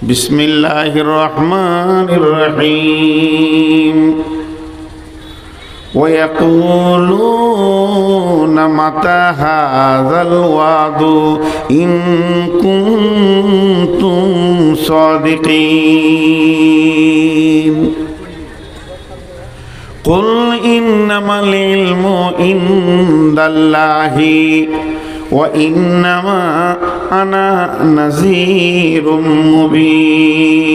বিসমিল্লাহির রহমানির রহিম। ويقولون متى هذا الوعد إن كنتم صادقين قل إنما العلم عند الله وإنما أنا نذير مبين।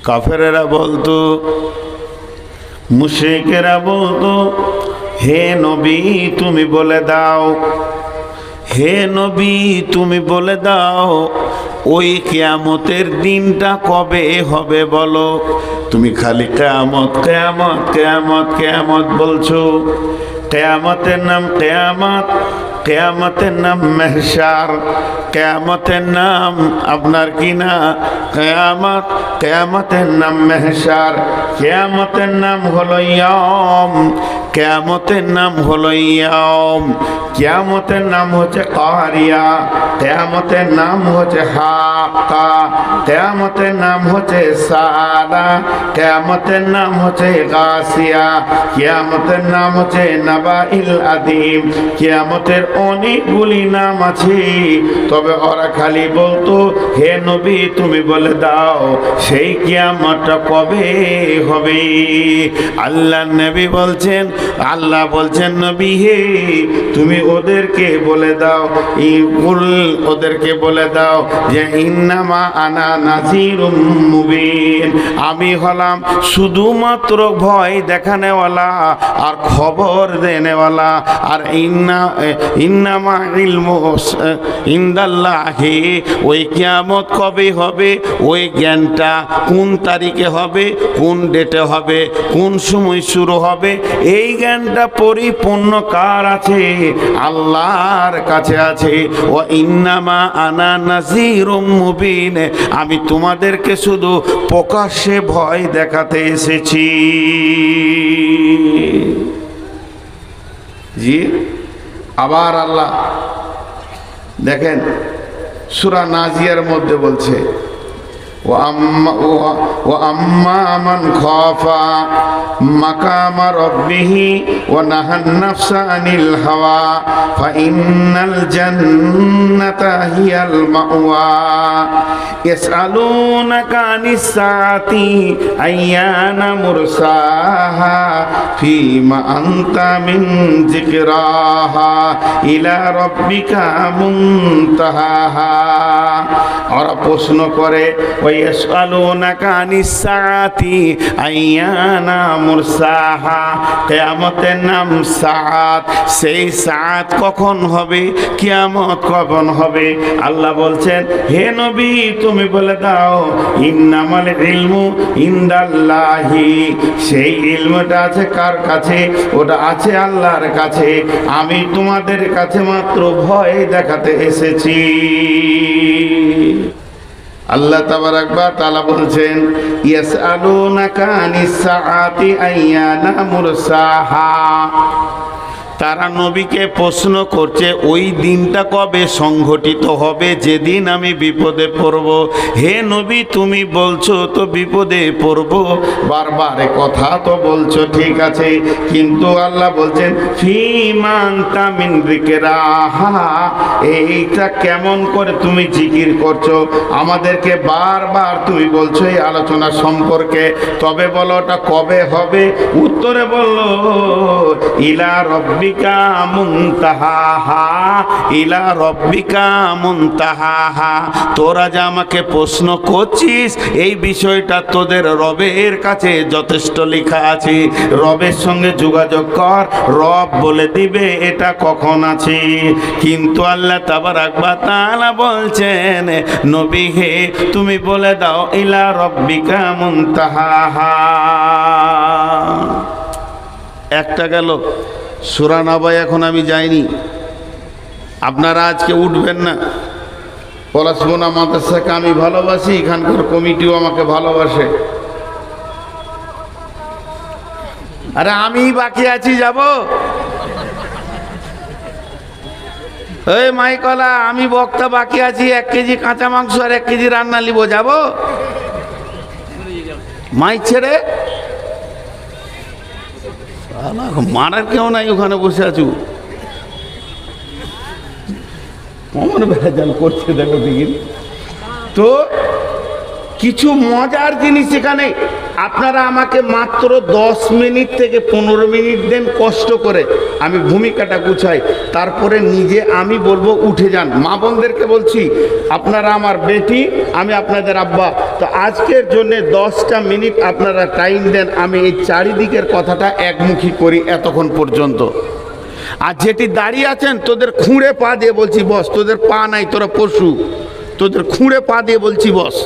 কাফেরেরা বলতো, মুশরিকেরা বলতো, হে নবী তুমি বলে দাও, হে নবী তুমি বলে দাও ওই কিয়ামতের দিনটা কবে হবে বলো। তুমি খালি কিয়ামত কিয়ামত কিয়ামত কিয়ামত বলছো। কিয়ামতের নাম কিয়ামত, কিয়ামতের নাম মেহশার, কিয়ামতের নাম আপনার কি না কিয়ামত, কিয়ামতের নাম মেহশার, কিয়ামতের নাম হলো ইয়াম, কিয়ামতের নাম হলো ইয়াম, কিয়ামতের নাম হচ্ছে কারিয়া, কিয়ামতের নাম হচ্ছে হাক্কা, কিয়ামতের নাম হচ্ছে সাদা, কিয়ামতের নাম হচ্ছে গাসিয়া, কিয়ামতের নাম হচ্ছে নাবাইল আদিম। কিয়ামতের অনেকগুলি নাম আছে, তবে ওরা খালি বলতো হে নবী তুমি বলে দাও সেই কিয়ামতটা কবে হবে। আল্লাহ নবী বলছেন, আল্লাহ বলছেন নবী হে তুমি ওদেরকে বলে দাও, ওদেরকে বলে দাও যে ইন্নামা আনা নাযীরুম মুবিন, আমি হলাম শুধুমাত্র ভয় দেখানেওয়ালা আর খবর দেনেওয়ালা। আর ইন্নামা ইলমু ইনদাল্লাহি, ওই কিয়ামত কবে হবে ওই জ্ঞানটা কোন তারিখে হবে, কোন ডেটে হবে, কোন সময় শুরু হবে, এই জ্ঞানটা পরিপূর্ণ কার আছে? আল্লাহর কাছে আছে। ও ইন্নামা আনা নাযীরুম মুবিন, আমি তোমাদেরকে শুধু প্রকাশ্যে ভয় দেখাতে এসেছি। জি আবার আল্লাহ দেখেন সূরা নাজিয়ার মধ্যে বলছে وأما من خاف مقام ربه ونهى النفس عن الهوى فإن الجنة هي المأوى يسألونك عن الساعة أيان مرساها فيما أنت من ذكراها إلى ربك منتهاها। ওরা প্রশ্ন করে ওয়াসআলুনাকা আনিস সাআতি আইয়ানা মুরসাহা, কিয়ামতের নাম সাআত, সেই সাআত কখন হবে, কিয়ামত কখন হবে? আল্লাহ বলছেন হে নবী তুমি বলে দাও ইন্নামাল ইলমু ইনদাল্লাহি, সেই ইলমটা আছে কার কাছে? ওটা আছে আল্লাহর কাছে। আমি তোমাদের কাছে মাত্র ভয় দেখাতে এসেছি। আল্লাহ তাবারাক ওয়া তাআলা বলছেন ইয়াসআলুনাকা আনিস সাআতি আইয়ানা মুরসাহা, তারা নবীকে প্রশ্ন করছে ওই দিনটা কবে সংঘটিত হবে যেদিন আমি বিপদে পড়ব। হে নবী তুমি বলছো তো বিপদে পড়ব, বারবার কথা তো বলছো ঠিক আছে, কিন্তু আল্লাহ বলছেন ফীমা আনতা মিন যিকরাহা, এইটা কেমন করে তুমি জিকির করছো, আমাদেরকে বারবার তুমি বলছো এই আলোচনা সম্পর্কে, তবে বলো ওটা কবে হবে? উত্তরে বলল ইলা রব্বি মুনতাহাহা, ইলা রব্বিকা মুনতাহাহা, তোরা যা আমাকে প্রশ্ন করছিস এই বিষয়টা তোদের রবের কাছে যথেষ্ট লেখা আছে, রবের সঙ্গে যোগাযোগ কর, রব বলে দিবে এটা কখন আছে। কিন্তু আল্লাহ তাবারাক ওয়া তাআলা বলছেন নবী হে তুমি বলে দাও ইলা রব্বিকা মুনতাহাহা। একটা গেল সূরা নাবা, এখন আমি যাইনি, আপনারা আজকে উঠবেন না। পলাশবোনা মাদ্রাসাকে আমি ভালোবাসি, এখানকার কমিটিও আমাকে ভালোবাসে। আরে আমি বাকি আছি যাব, এই মাইকলা, আমি বক্তা বাকি আছি, 1 কেজি কাঁচা মাংস আর 1 কেজি রান্না নিব, যাব মাইক ছেড়ে? মারার কেউ নাই, ওখানে বসে আছু। অমন ভেজাল করছে দেখো দেখি। তো কিছু মজার জিনিস এখানে। আপনারা আমাকে মাত্র 10 মিনিট থেকে 15 মিনিট দেন কষ্ট করে, আমি ভূমিকাটা গুছাই, তারপরে নিজে আমি বলবো উঠে যান। মা বোনদেরকে বলছি, আপনারা আমার বেটি, আমি আপনাদের আব্বা, তো আজকের জন্য 10টা মিনিট আপনারা টাইম দেন, আমি এই চারিদিকের কথাটা একমুখী করি এতক্ষণ পর্যন্ত। আর যেটি দাঁড়িয়ে আছেন, তোদের খুঁড়ে পা দিয়ে বলছি বস, তোদের পা নাই, তোরা পশু, তোদের খুঁড়ে পা দিয়ে বলছি বস।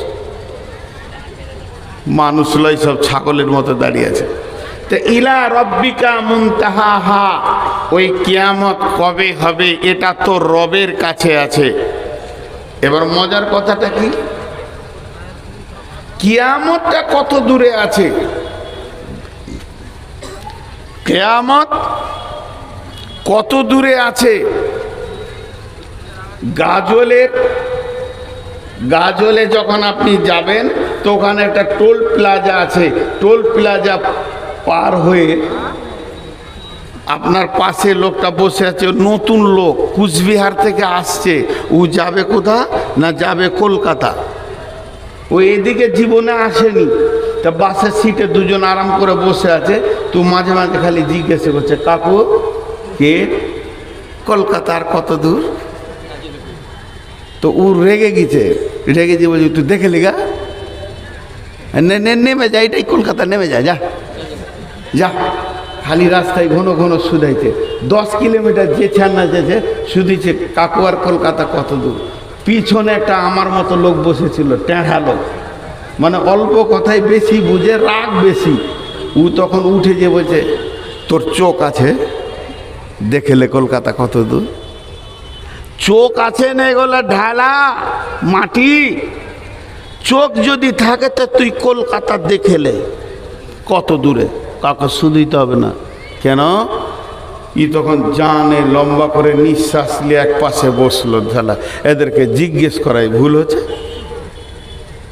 মানুষ লয়, সব ছাগলের মতো দাঁড়িয়ে আছে। তো ইলা রব্বিকা মুনতাহাহা, ওই কিয়ামত কবে হবে এটা তো রবের কাছে আছে। এবার মজার কথাটা কি, কিয়ামতটা কত দূরে আছে? কিয়ামত কত দূরে আছে? গাজলে যখন আপনি যাবেন তো ওখানে একটা টোল প্লাজা আছে, টোল প্লাজা পার হয়ে আপনার পাশে লোকটা বসে আছে, নতুন লোক, কুচবিহার থেকে আসছে, ও যাবে কোথা না, যাবে কলকাতা। ও এদিকে জীবনে আসেনি, তা বাসের সিটে দুজন আরাম করে বসে আছে, তো মাঝে মাঝে খালি জিজ্ঞেস করছে, কাকু কে, কলকাতার কত দূর? তো ও রেগে গেছে, বলছি তুই দেখে লিগা, নেমে যা, এটাই কলকাতা, নেমে যা, যা যা। খালি রাস্তায় ঘন ঘন শুধাইছে, 10 কিলোমিটার যেছে না যেছে শুধিছে, কাকু আর কলকাতা কত দূর? পিছনে একটা আমার মতো লোক বসেছিল, টেঁড়া লোক, মানে অল্প কথায় বেশি বুঝে, রাগ বেশি। ও তখন উঠে যে বলছে, তোর চোখ আছে, দেখেলে কলকাতা কত দূর? চোখ আছে না, এগুলো ঢালা মাটি। চোখ যদি থাকে তো তুই কলকাতা দেখেলে কত দূরে? কাকা শুধিতে হবে না কেন? ই তখন জানে লম্বা করে নিঃশ্বাস নিয়ে এক পাশে বসলো, ঢালা। এদেরকে জিজ্ঞেস করাই ভুল হচ্ছে,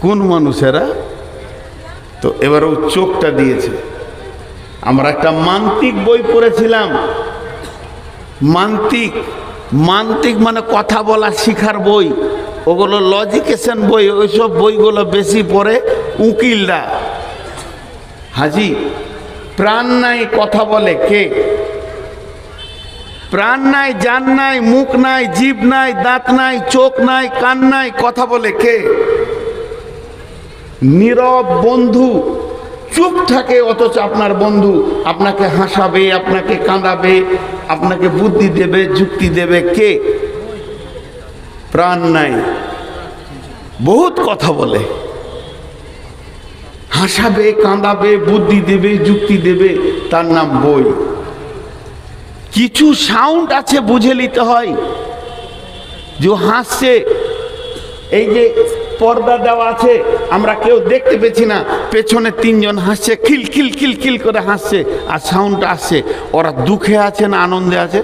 কোন মানুষেরা? তো এবার ও চোখটা দিয়েছে। আমরা একটা মান্ত্রিক বই পড়েছিলাম, মান্ত্রিক মানে কথা বলা শিখার বই, ওগুলো লজিকেশন বই, ওইসব বইগুলো বেশি পড়ে উকিলরা। হাজি, প্রাণ নাই কথা বলে কে? প্রাণ নাই, জান নাই, মুখ নাই, জিভ নাই, দাঁত নাই, চোখ নাই, কান নাই, কথা বলে কে? নীরব বন্ধু, চুপ থাকে, অথচ আপনার বন্ধু আপনাকে হাসাবে, আপনাকে কাঁদাবে, আপনাকে বুদ্ধি দেবে, যুক্তি দেবে, কে? প্রাণ নাই, বহুত কথা বলে, হাসাবে, কাঁদাবে, বুদ্ধি দেবে, যুক্তি দেবে, তার নাম বই। কিছু সাউন্ড আছে বুঝে নিতে হয়, যে হাসছে, এই যে পর্দা দেওয়া আছে, আমরা কেউ দেখতে পেছি না, পেছনে 3 জন হাসছে, খিল খিল খিল খিল করে হাসছে, আর সাউন্ডটা আসছে। ওরা দুঃখে আছে না আনন্দে আছে?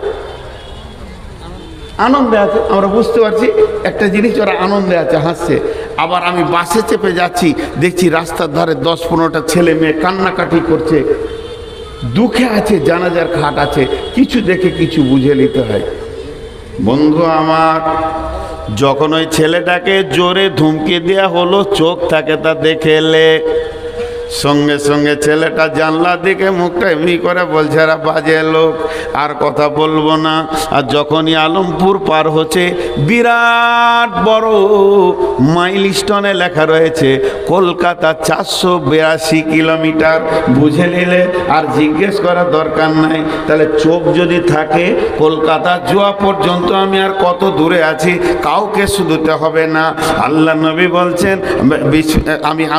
আনন্দে আছে, আমরা বুঝতে পারছি একটা জিনিস, ওরা আনন্দে আছে, হাসছে। আবার আমি বাসে চেপে যাচ্ছি, দেখছি রাস্তার ধারে 10-15টা ছেলে মেয়ে কান্নাকাটি করছে, দুঃখে আছে, জানাজার খাট আছে, কিছু দেখে কিছু বুঝে নিতে হয়। বন্ধু আমার, যখন ওই ছেলেটাকে জোরে ধমকি দেওয়া হলো, চোখ থাকে তা দেখে এলে, সঙ্গে সঙ্গে ছেলেটা জানলার দিকে মুখটা এমনি করে বলছে, এরা বাজে লোক, আর কথা বলবো না। আর যখনই আলমপুর পার হচ্ছে, বিরাট বড় মাইলস্টোনে লেখা রয়েছে কলকাতা 482 কিলোমিটার, বুঝে নিলে আর জিজ্ঞেস করার দরকার নাই। তাহলে চোখ যদি থাকে, কলকাতা যাওয়া পর্যন্ত আমি আর কত দূরে আছি কাউকে শুধুতে হবে না। আল্লাহ নবী বলছেন,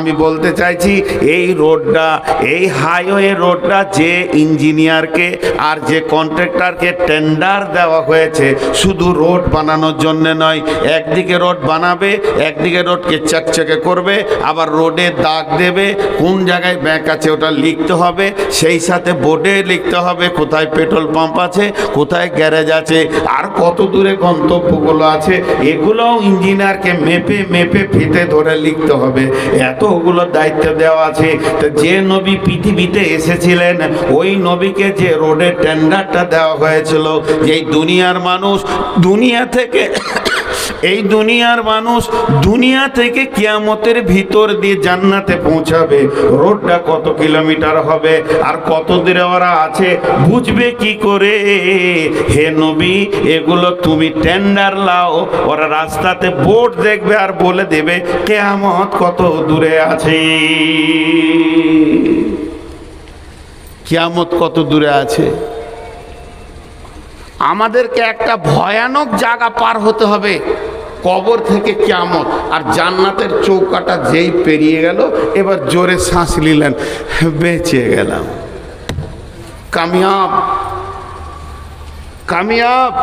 আমি বলতে চাইছি, এই রোডটা, এই হাইওয়ে রোডটা যে ইঞ্জিনিয়ারকে আর যে কন্ট্রাক্টরকে টেন্ডার দেওয়া হয়েছে শুধু রোড বানানোর জন্য নয়, একদিকে রোড বানাবে, একদিকে রোডকে চকচকে করবে, আবার রোডে দাগ দেবে, কোন জায়গায় ব্যাংক আছে ওটা লিখতে হবে, সেই সাথে বোর্ডে লিখতে হবে কোথায় পেট্রোল পাম্প আছে, কোথায় গ্যারেজ আছে, আর কত দূরে গন্তব্যগুলো আছে, এগুলোও ইঞ্জিনিয়ারকে মেপে মেপে ফিতে ধরে লিখতে হবে। এতগুলো দায়িত্ব দেওয়া আছে। তো যে নবী পৃথিবীতে এসেছিলেন ওই নবীকে যে রোডের টেন্ডারটা দেওয়া হয়েছিল, যে দুনিয়ার মানুষ দুনিয়া থেকে এই দুনিয়ার মানুষ দুনিয়া থেকে কিয়ামতের ভিতর দিয়ে জান্নাতে পৌঁছাবে, রোডটা কত কিলোমিটার হবে আর কত দূরে ওরা আছে বুঝবে কি করে? হে নবী, এগুলো তুমি টেন্ডার লাও, ওরা রাস্তাতে বোর্ড দেখবে আর বলে দেবে কিয়ামত কত দূরে আছে, কিয়ামত কত দূরে আছে। আমাদেরকে একটা ভয়ানক জায়গা পার হতে হবে, কবর থেকে কিয়ামত। আর জান্নাতের চৌকাটা যেই পেরিয়ে গেল, এবার জোরে শ্বাস নিলেন, বেঁচে গেলাম, কামিয়াব কামিয়াব।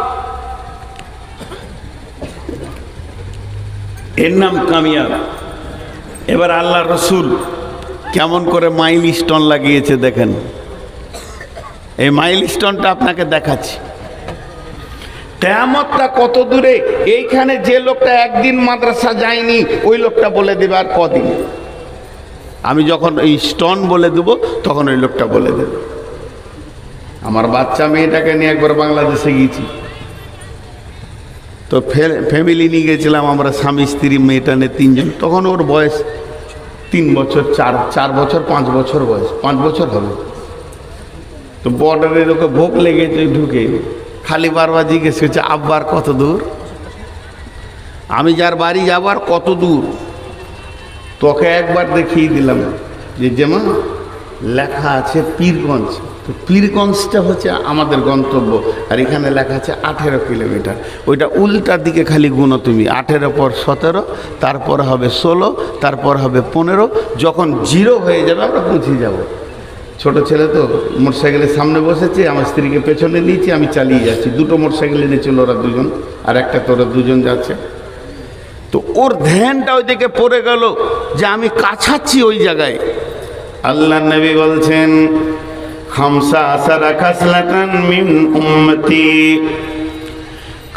এর নাম কামিয়াব। এবার আল্লাহ রসুল কেমন করে মাইল স্টোন লাগিয়েছে দেখেন। এই মাইল স্টোনটা আপনাকে দেখাচ্ছি, কিয়ামতটা কত দূরে। এইখানে যে লোকটা একদিন মাদ্রাসা যায়নি ওই লোকটা বলে দেবে আর কদিন। আমি যখন এই স্টোন বলে দেবো তখন ওই লোকটা বলে দেবে। আমার বাচ্চা মেয়েটাকে নিয়ে একবার বাংলাদেশে গিয়েছি, তো ফ্যামিলি নিয়ে গেছিলাম আমরা, স্বামী স্ত্রী মেয়েটা নিয়ে তিনজন। তখন ওর বয়স 3 বছর, 4 বছর 5 বছর বয়স, 5 বছর হবে। তো বর্ডারের ওকে ভোগ লেগেছে, ঢুকে খালি বারবার জিজ্ঞেস করছে আব্বার কত দূর, আমি যার বাড়ি যাবার কত দূর। তোকে একবার দেখিয়ে দিলাম যে যেমন লেখা আছে পীরগঞ্জ, তো পীরগঞ্জটা হচ্ছে আমাদের গন্তব্য, আর এখানে লেখা আছে 18 কিলোমিটার। ওইটা উল্টার দিকে খালি গুনো তুমি, 18 পর 17, তারপর হবে 16, তারপর হবে 15। যখন 0 হয়ে যাবে আমরা পৌঁছে যাব। ছোট ছেলে তো মোটরসাইকেলের সামনে বসেছে, আমার স্ত্রীকে পেছনে নিয়েছি, আমি চালিয়ে যাচ্ছি। 2টো মোটরসাইকেল এনেছিল ওরা দুজন, আর একটা তো ওরা দুজন যাচ্ছে। তো ওর ধ্যানটা ওই দিকে পড়ে গেল যে আমি কাছাচ্ছি ওই জায়গায়। আল্লাহ নবী বলছেন খামসা আসারা খাসলাতান মিন উম্মতি,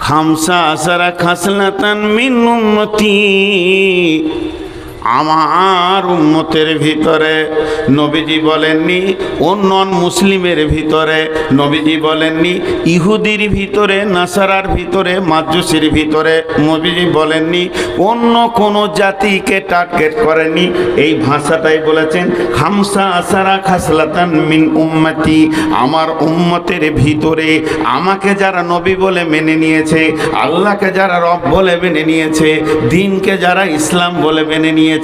খামসা আসারা খাসলাতান মিন উম্মতি, আমার উম্মতের ভিতরে, নবীজি বলেননি ও নন মুসলিমের ভিতরে, নবীজি বলেননি ইহুদির ভিতরে, নাসারার ভিতরে, মাজুসির ভিতরে, নবীজি বলেননি অন্য কোনো জাতিকে টার্গেট করেননি। এই ভাষাটাই বলেছেন খামসা আসারা খাসলাতান মিন উম্মতি, আমার উম্মতের ভিতরে আমাকে যারা নবী বলে মেনে নিয়েছে, আল্লাহকে যারা রব বলে মেনে নিয়েছে, দিনকে যারা ইসলাম বলে মেনে নিয়েছে,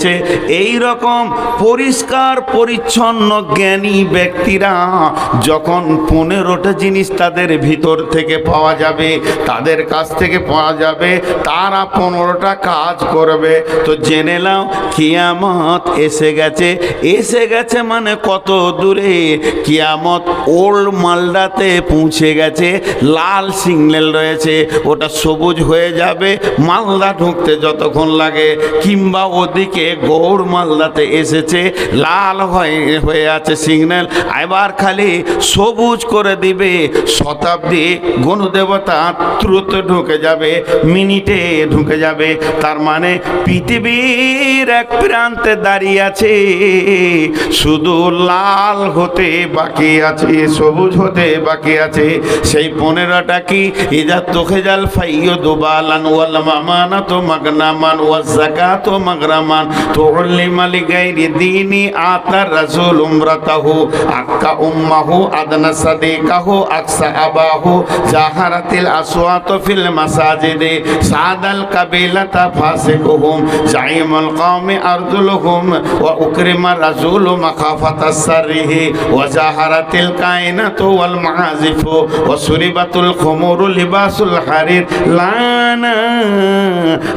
এই রকম পরিষ্কার পরিচ্ছন্ন জ্ঞানী ব্যক্তিরা যখন 15টা জিনিস তাদের ভিতর থেকে পাওয়া যাবে, তাদের কাছ থেকে পাওয়া যাবে, তারা 15টা কাজ করবে। তো জেনে নাও কিয়ামত এসে গেছে। এসে গেছে মানে কত দূরে? কিয়ামত ওল্ড মালদাতে পৌঁছে গেছে। লাল সিগন্যাল রয়েছে, ওটা সবুজ হয়ে যাবে মালদা ঢুকতে যতক্ষণ লাগে, কিংবা ওদিকে গৌড় মালদাতে এসেছে, লাল হয়ে আছে সিগন্যাল, এবার খালি সবুজ করে দিবে। শতাব্দী গণদেবতা দ্রুত ঢুকে যাবে, মিনিটে ঢুকে যাবে। তার মানে পৃথিবীর এক প্রান্তে দাঁড়িয়ে আছে, শুধু লাল হতে বাকি আছে, সবুজ হতে বাকি আছে। সেই 15টা কি? ইদা তুখিজাল ফাইয়্যুদু বালান ওয়াল মামানাতু মাগনামান ওয়াজ যাকাতু মাগরামান তুল্লিমা লিগাইরি দীনি আতা রাসূল উমরাতাহু আক্কা উম্মাহু আদনা সাদিকাহু আকসা আবাহু জাহারাতিল আসওয়াতু ফিল মাসাজিদে সাদাল কাবিলাতা ফাসিকুহুম জাইমুল কওমি আরজুলুহুম ওয়া উকরিমা রাসূলু মাখাফাতাস সারিহি ওয়া জাহারাতিল কায়নাতু ওয়াল মাআজিফু ওয়া সুরিবাতুল খুমুরু লিবাসুল হারির লানা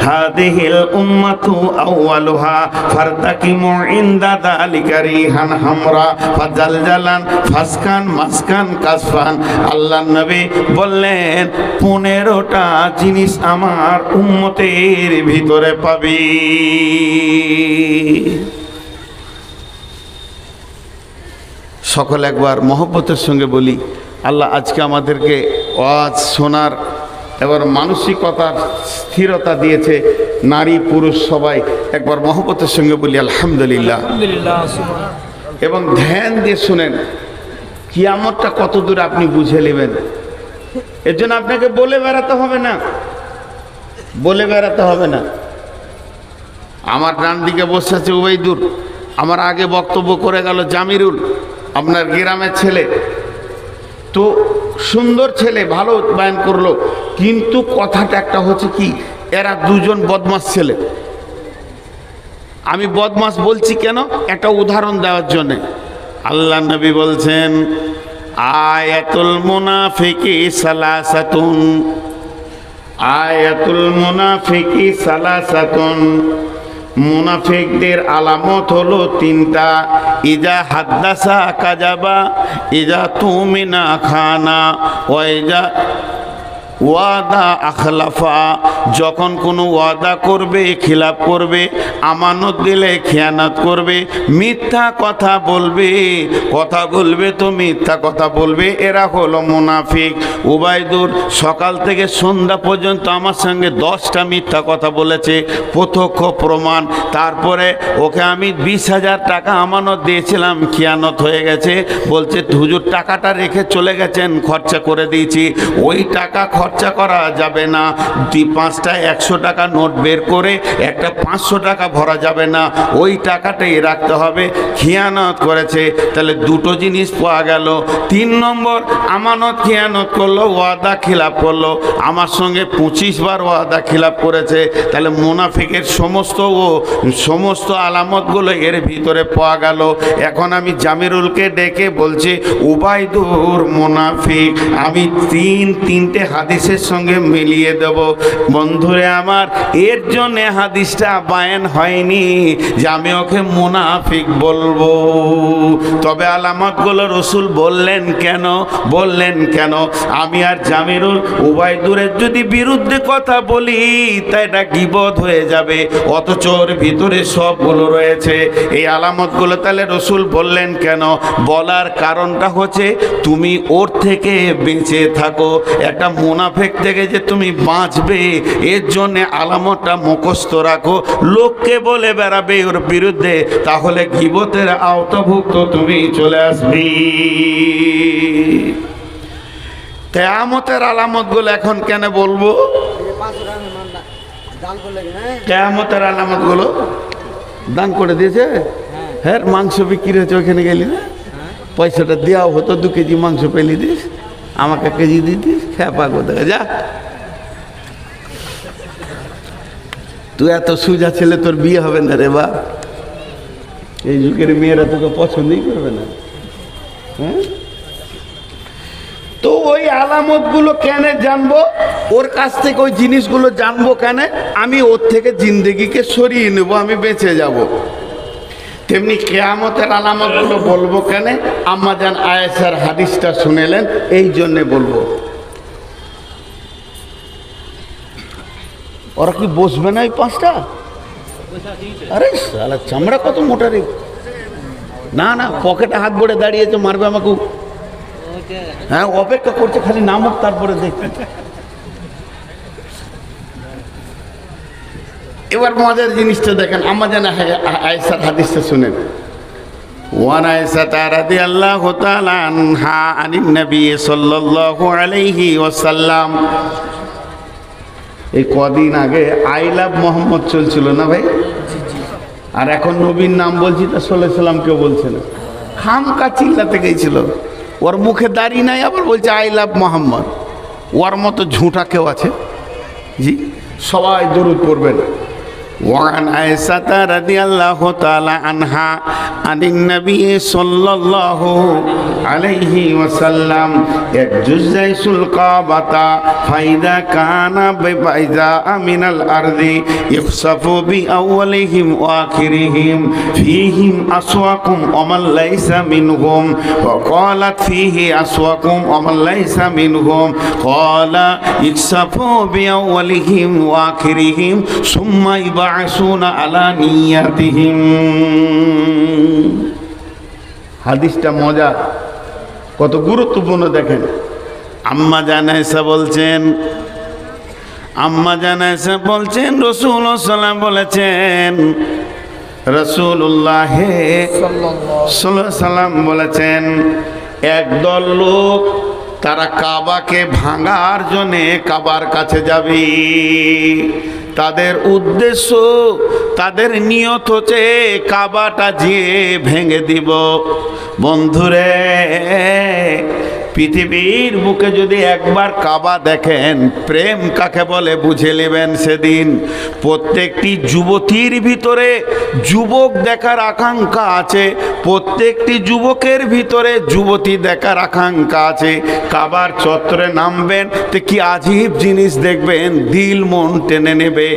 হাদিহিল উম্মাতু আউয়ালু আহলুহা ফারতাকিমু ইনদা যালিকা রিহান হামরা ফাজালজালান ফাসকান মাসকান কাসফান। আল্লাহর নবী বললেন 15টা জিনিস আমার উম্মতের ভিতরে পাবি। সকল একবার মহব্বতের সঙ্গে বলি, আল্লাহ আজকে আমাদেরকে ওয়াজ শোনার এবার মানসিকতার স্থিরতা দিয়েছে, নারী পুরুষ সবাই একবার মহব্বতের সঙ্গে বলি আলহামদুলিল্লাহ। এবং ধ্যান দিয়ে শুনেন, কিয়ামতটা কত দূর আপনি বুঝে নেবেন। এর জন্য আপনাকে বলে বেড়াতে হবে না, বলে বেড়াতে হবে না। আমার ডান দিকে বসে আছে উবাইদুর, আমার আগে বক্তব্য করে গেল জামিরুল, আপনার গ্রামের ছেলে, তো সুন্দর ছেলে, ভালো বয়ান করলো, কিন্তু কথাটা একটা হচ্ছে কি, এরা দুজন বদমাস ছেলে। আমি বদমাস বলছি কেন, একটা উদাহরণ দেওয়ার জন্যে। আল্লাহ নবী বলছেন আয়াতুল মুনাফিকি সালাসাতুন, আয়াতুল মুনাফিকি সালাসাতুন, মুনাফিকদের আলামত হলো 3টা। ইজা হাদ্দাসা কাযাবা, ইজা তুমিনা খানা, ওয়া ইজা ওয়াদা আখলাফা, যখন কোনো ওয়াদা করবে খিলাফ করবে, আমানত দিলে খেয়ানত করবে, মিথ্যা কথা বলবে, কথা বলবে তো মিথ্যা কথা বলবে। এরা হলো মুনাফিক। উবাইদুর সকাল থেকে সন্ধ্যা পর্যন্ত আমার সঙ্গে 10টা মিথ্যা কথা বলেছে, প্রত্যক্ষ প্রমাণ। তারপরে ওকে আমি 20,000 টাকা আমানত দিয়েছিলাম, খেয়ানত হয়ে গেছে। বলছে হুজুর টাকাটা রেখে চলে গেছেন, খরচা করে দিয়েছি। ওই টাকা খরচা করা যাবে না। 5টা 100 টাকা নোট বের করে একটা 500 টাকা ভরা যাবে না, ওই টাকাটাই রাখতে হবে। খিয়ানত করেছে, তাহলে 2টো জিনিস পাওয়া গেল। 3 নম্বর, আমানত খিয়ানত করলো, ওয়াদা খিলাফ করলো। আমার সঙ্গে 25 বার ওয়াদা খিলাফ করেছে। তাহলে মুনাফিকের সমস্ত আলামতগুলো এর ভিতরে পাওয়া গেল। এখন আমি জামিরুলকে ডেকে বলছি উবাইদুর মুনাফিক। আমি তিনটে হাদিসের সঙ্গে মিলিয়ে দেব। বন্ধুরে আমার, এর জন্য হাদিসটা বায়ান হয়নি যে আমি ওকে মুনাফিক বলবো। তবে আলামতগুলো রসুল বললেন কেন, বললেন কেন? আমি আর জামিরুল উবাইদুরের যদি বিরুদ্ধে কথা বলি তা এটা গীবত হয়ে যাবে, অথচ ওর ভিতরে সবগুলো রয়েছে। এই আলামতগুলো তাহলে রসুল বললেন কেন? বলার কারণটা হচ্ছে তুমি ওর থেকে বেঁচে থাকো। একটা মুনাফিক থেকে যে তুমি বাঁচবে, এর জন্যে আলামতটা মুখস্থ রাখো। লোককে বলে বেড়াবে ওর বিরুদ্ধে, তাহলে গীবতের আওতাভুক্ত তুমি চলে আসবি। কিয়ামতের আলামতগুলো এখন কেন বলবো? কিয়ামতের আলামতগুলো দান করে দিয়েছে। হ্যাঁ, মাংস বিক্রি হয়েছে, ওইখানে গেলি না, পয়সাটা দেওয়া হতো, 2 কেজি মাংস পেলি দিস, আমাকে কেজি দিয়ে দিস, খেপা কোথায় যা। তুই এত সুজা ছেলে, তোর বিয়ে হবে না রে বা। এই যুগের মেয়েরা তোকে পছন্দই করবে না। হ্যাঁ, তো ওই আলামতগুলো কেন জানবো? ওর কাছ থেকে ওই জিনিসগুলো জানবো কেন? আমি ওর থেকে জিন্দেগিকে সরিয়ে নেব, আমি বেঁচে যাব। তেমনি কিয়ামতের আলামতগুলো বলবো কেন? আম্মা জান আয়েশার হাদিসটা শুনেলেন, এই জন্যে বলবো। ওরা কি বসবে না এই 5টা? আরে শালা চামড়া কত মোটা রে। না না, পকেটে হাত ভরে দাঁড়িয়েছে, মারবে আমাকে। হ্যাঁ, অপেক্ষা করছে খালি নামক, তারপরে দেখি। এবার মজার জিনিসটা দেখেন, আম্মা জান আয়েশার হাদিসটা শুনেন। ওয়ান আয়েশা রাদিয়াল্লাহু তাআলা আনহা আনিন নবী সাল্লাল্লাহু আলাইহি ওয়াসাল্লাম। এই কদিন আগে আই লাভ মোহাম্মদ চলছিল না ভাই, আর এখন নবীর নাম বলছি তা সাল্লাল্লাহু আলাইহি সাল্লাম কেউ বলছে না, খামকা চিল্লাতে গেছিল। ওর মুখে দাড়ি নাই, আবার বলছে আই লাভ মোহাম্মদ। ওর মতো ঝুঁটা কেউ আছে? জি, সবাই দরুদ পড়বেন। ওয়ান আয়েশা রাদিয়াল্লাহু তাআলা আনহা আনিন নবী সাল্লাল্লাহু আলাইহি ওয়াসাল্লাম ইয়াজুজাইসুল কাবাতা ফাইদা কানা বাইজা আমিনাল আরদি ইখসাফু বিআউয়ালিহিম ওয়া আখিরিহিম ফীহিম আসওয়াকুম ওয়া মান লাইসা মিনহুম ওয়া ক্বালাত ফীহি আসওয়াকুম ওয়া মান লাইসা মিনহুম ক্বালা ইখসাফু বিআউয়ালিহিম ওয়া আখিরিহিম সুম্মা ইবআসুনা আলা নিয়াতিহিম। হাদিসটা মজা, কত গুরুত্বপূর্ণ দেখেন। আম্মা জান আয়েশা বলছেন, রাসূলুল্লাহ সাল্লাল্লাহু বলেছেন, রাসূলুল্লাহ সাল্লাল্লাহু আলাইহি সাল্লাম বলেছেন, একদল লোক তারা কাবাকে ভাঙার জন্যে কাবার কাছে যাবে। তাদের উদ্দেশ্য, তাদের নিয়ত হচ্ছে কাবাটা যেয়ে ভেঙে দিব। বন্ধুরে, পৃথিবীর বুকে যদি একবার কাবা দেখেন, প্রেম কাকে বলে বুঝে নেবেন সেদিন। প্রত্যেকটি যুবতীর ভিতরে যুবক দেখার আকাঙ্ক্ষা আছে, প্রত্যেকটি যুবকের ভিতরে যুবতী দেখার আকাঙ্ক্ষা আছে। কাবার চত্বরে নামবেন তো কি আজীব জিনিস দেখবেন, দিল মন টেনে নেবে।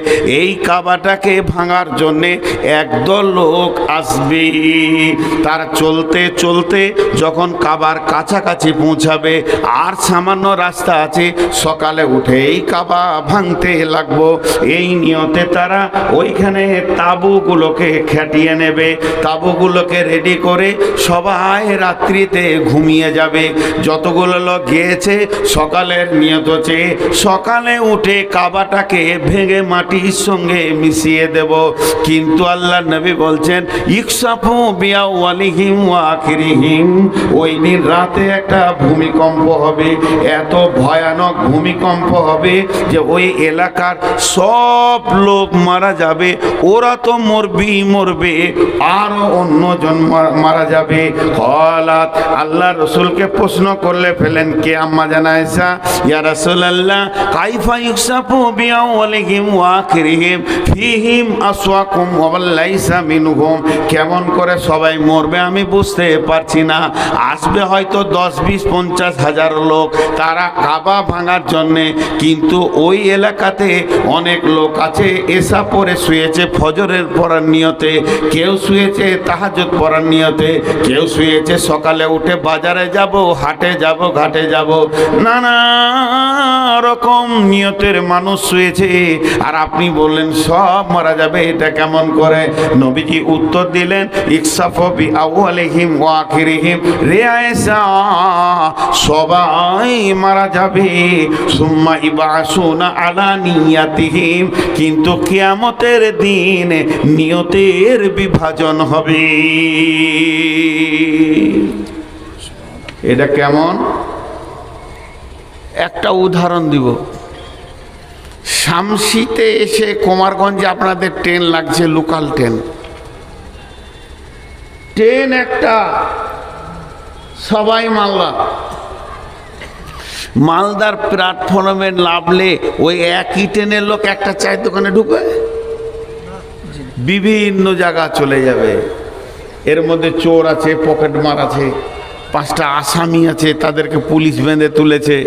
এই কাবাটাকে ভাঙার জন্যে একদল লোক আসবে। তারা চলতে চলতে যখন কাবার কাছাকাছি পৌঁছাবে, আর সামান্য রাস্তা আছে, সকালে উঠে এই কাবা ভাঙতে লাগবো। এই নিয়তে তারা ওইখানে তাঁবুগুলোকে খাটিয়ে নেবে, তাঁবুগুলোকে রেডি করে সবাই রাত্রিতে ঘুমিয়ে যাবে। যতগুলো লোক গিয়েছে সকালের নিয়ত হচ্ছে সকালে উঠে কাবাটাকে ভেঙে মাটির সঙ্গে মিশিয়ে দেব। কিন্তু আল্লাহর নবী বলছেন, ইকসাফু বিআউয়ালিহিম ওয়া আখিরিহিম, ওই দিন রাতে একটা ভূমিকম্প হবে, এত ভয়ানক ভূমিকম্প হবে যে ওই এলাকার সব লোক মারা যাবে। ওরা তো মরবে, আরো অন্যজন মারা যাবে। হলাত আল্লাহ রসুলকে প্রশ্ন করলে ফেলেন, কে? আম্মা জান আয়েশা, ইয়া রাসূলুল্লাহ কাইফা ইকসাফু বিআউয়ালিহিম ওয়া আখিরিহিম ফীহিম আসওয়াকুম ওয়া মান লাইসা মিনহুম, কেমন করে সবাই মরবে আমি বুঝতে পারছি না। আসবে হয়তো 10, 20, 50 হাজার লোক তারা কাবা ভাঙার জন্যে, কিন্তু ওই এলাকাতে অনেক লোক আছে এশা পরে শুয়েছে ফজরের পড়ার নিয়তে, কেউ শুয়েছে তাহাজ্জুদ পড়ার নিয়তে, কেউ শুয়েছে সকালে উঠে বাজারে যাব, হাটে যাব, ঘাটে যাব, নানা রকম নিয়তের মানুষ শুয়েছে। আর আপনি বললেন সব মারা যাবে, এটা কেমন করে? নবীজি উত্তর দিলেন, ইকসাফু বিআউয়ালিহিম ওয়া আখিরিহিম, রে আয়েশা সবাই মারা যাবে, সুম্মা ইবআসুনা আলা নিয়াতিহিম, কিন্তু কিয়ামতের দিন নিয়তের বিভাজন হবে। এটা কেমন? একটা উদাহরণ দিব। শামসিতে এসে কুমারগঞ্জে আপনাদের ট্রেন লাগছে, লোকাল ট্রেন একটা, সবাই মালদার প্ল্যাটফর্মে নামলে ওই একই ট্রেনের লোক একটা চায়ের দোকানে ঢুকে বিভিন্ন জায়গা চলে যাবে। এর মধ্যে চোর আছে, পকেটমার আছে, 5টা আসামি আছে, তাদেরকে পুলিশ বেঁধে তুলেছে।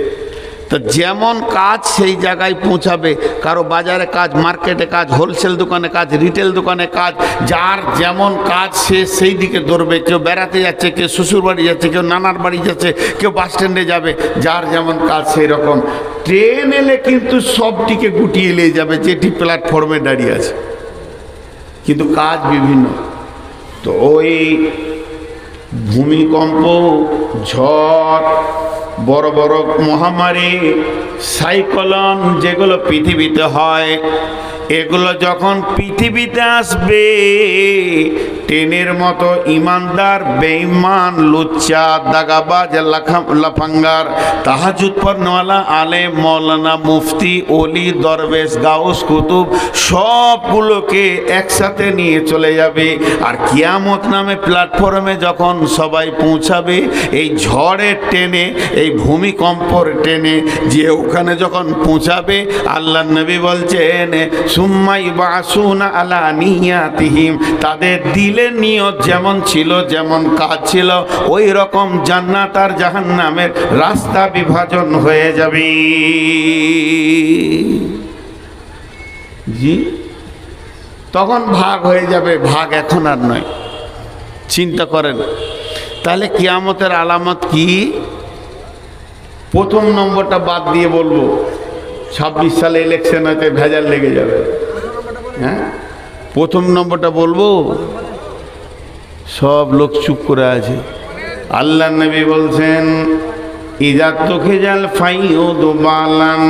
তো যেমন কাজ সেই জায়গায় পৌঁছাবে। কারো বাজারে কাজ, মার্কেটে কাজ, হোলসেল দোকানে কাজ, রিটেল দোকানে কাজ, যার যেমন কাজ সে সেই দিকে দৌড়বে। কেউ বেড়াতে যাচ্ছে, কেউ শ্বশুর বাড়ি যাচ্ছে, কেউ নানার বাড়ি যাচ্ছে, কেউ বাস স্ট্যান্ডে যাবে, যার যেমন কাজ সেই রকম। ট্রেন এলে কিন্তু সবটিকে গুটিয়ে নিয়ে যাবে যেটি প্ল্যাটফর্মে দাঁড়িয়ে আছে, কিন্তু কাজ বিভিন্ন। তো ওই ভূমিকম্প, ঝড়, বড় বড় মহামারী, সাইক্লোন যেগুলো পৃথিবীতে হয়, এগুলো যখন পৃথিবীতে আসবে, ট্রেনের মতো ইমানদার, বেঈমান, লুচ্চা, দাগাবাজ, লাফাঙ্গার, তাহাজ্জুদ পড়নেওয়ালা, আলেম, মৌলানা, মুফতি, ওলি, দরবেশ, গাউস, কুতুব সবগুলোকে একসাথে নিয়ে চলে যাবে। আর কিয়ামত নামে প্ল্যাটফর্মে যখন সবাই পৌঁছাবে, এই ঝড়ের ট্রেনে, এই ভূমিকম্পর ট্রেনে যে ওখানে যখন পৌঁছাবে, আল্লাহর নবী বলছেন, সুম্মা ইউবাসুনা আলা নিয়াতিহিম, তাদের দিলের নিয়ত যেমন ছিল, যেমন কাজ ছিল, ওই রকম জান্নাত আর জাহান্নামের রাস্তা বিভাজন হয়ে যাবে। জি, তখন ভাগ হয়ে যাবে, ভাগ এখন আর নয়। চিন্তা করেন তাহলে কিয়ামতের আলামত কি? প্রথম নম্বরটা বাদ দিয়ে বলবো, 26 সালে ইলেকশন হতে ভেজাল লেগে যাবে। হ্যাঁ, প্রথম নম্বরটা বলবো, সব লোক চুপ করে আছে। আল্লাহ নবী বলছেন, ইজা তুখিজাল ফাইয়ুদু বালান,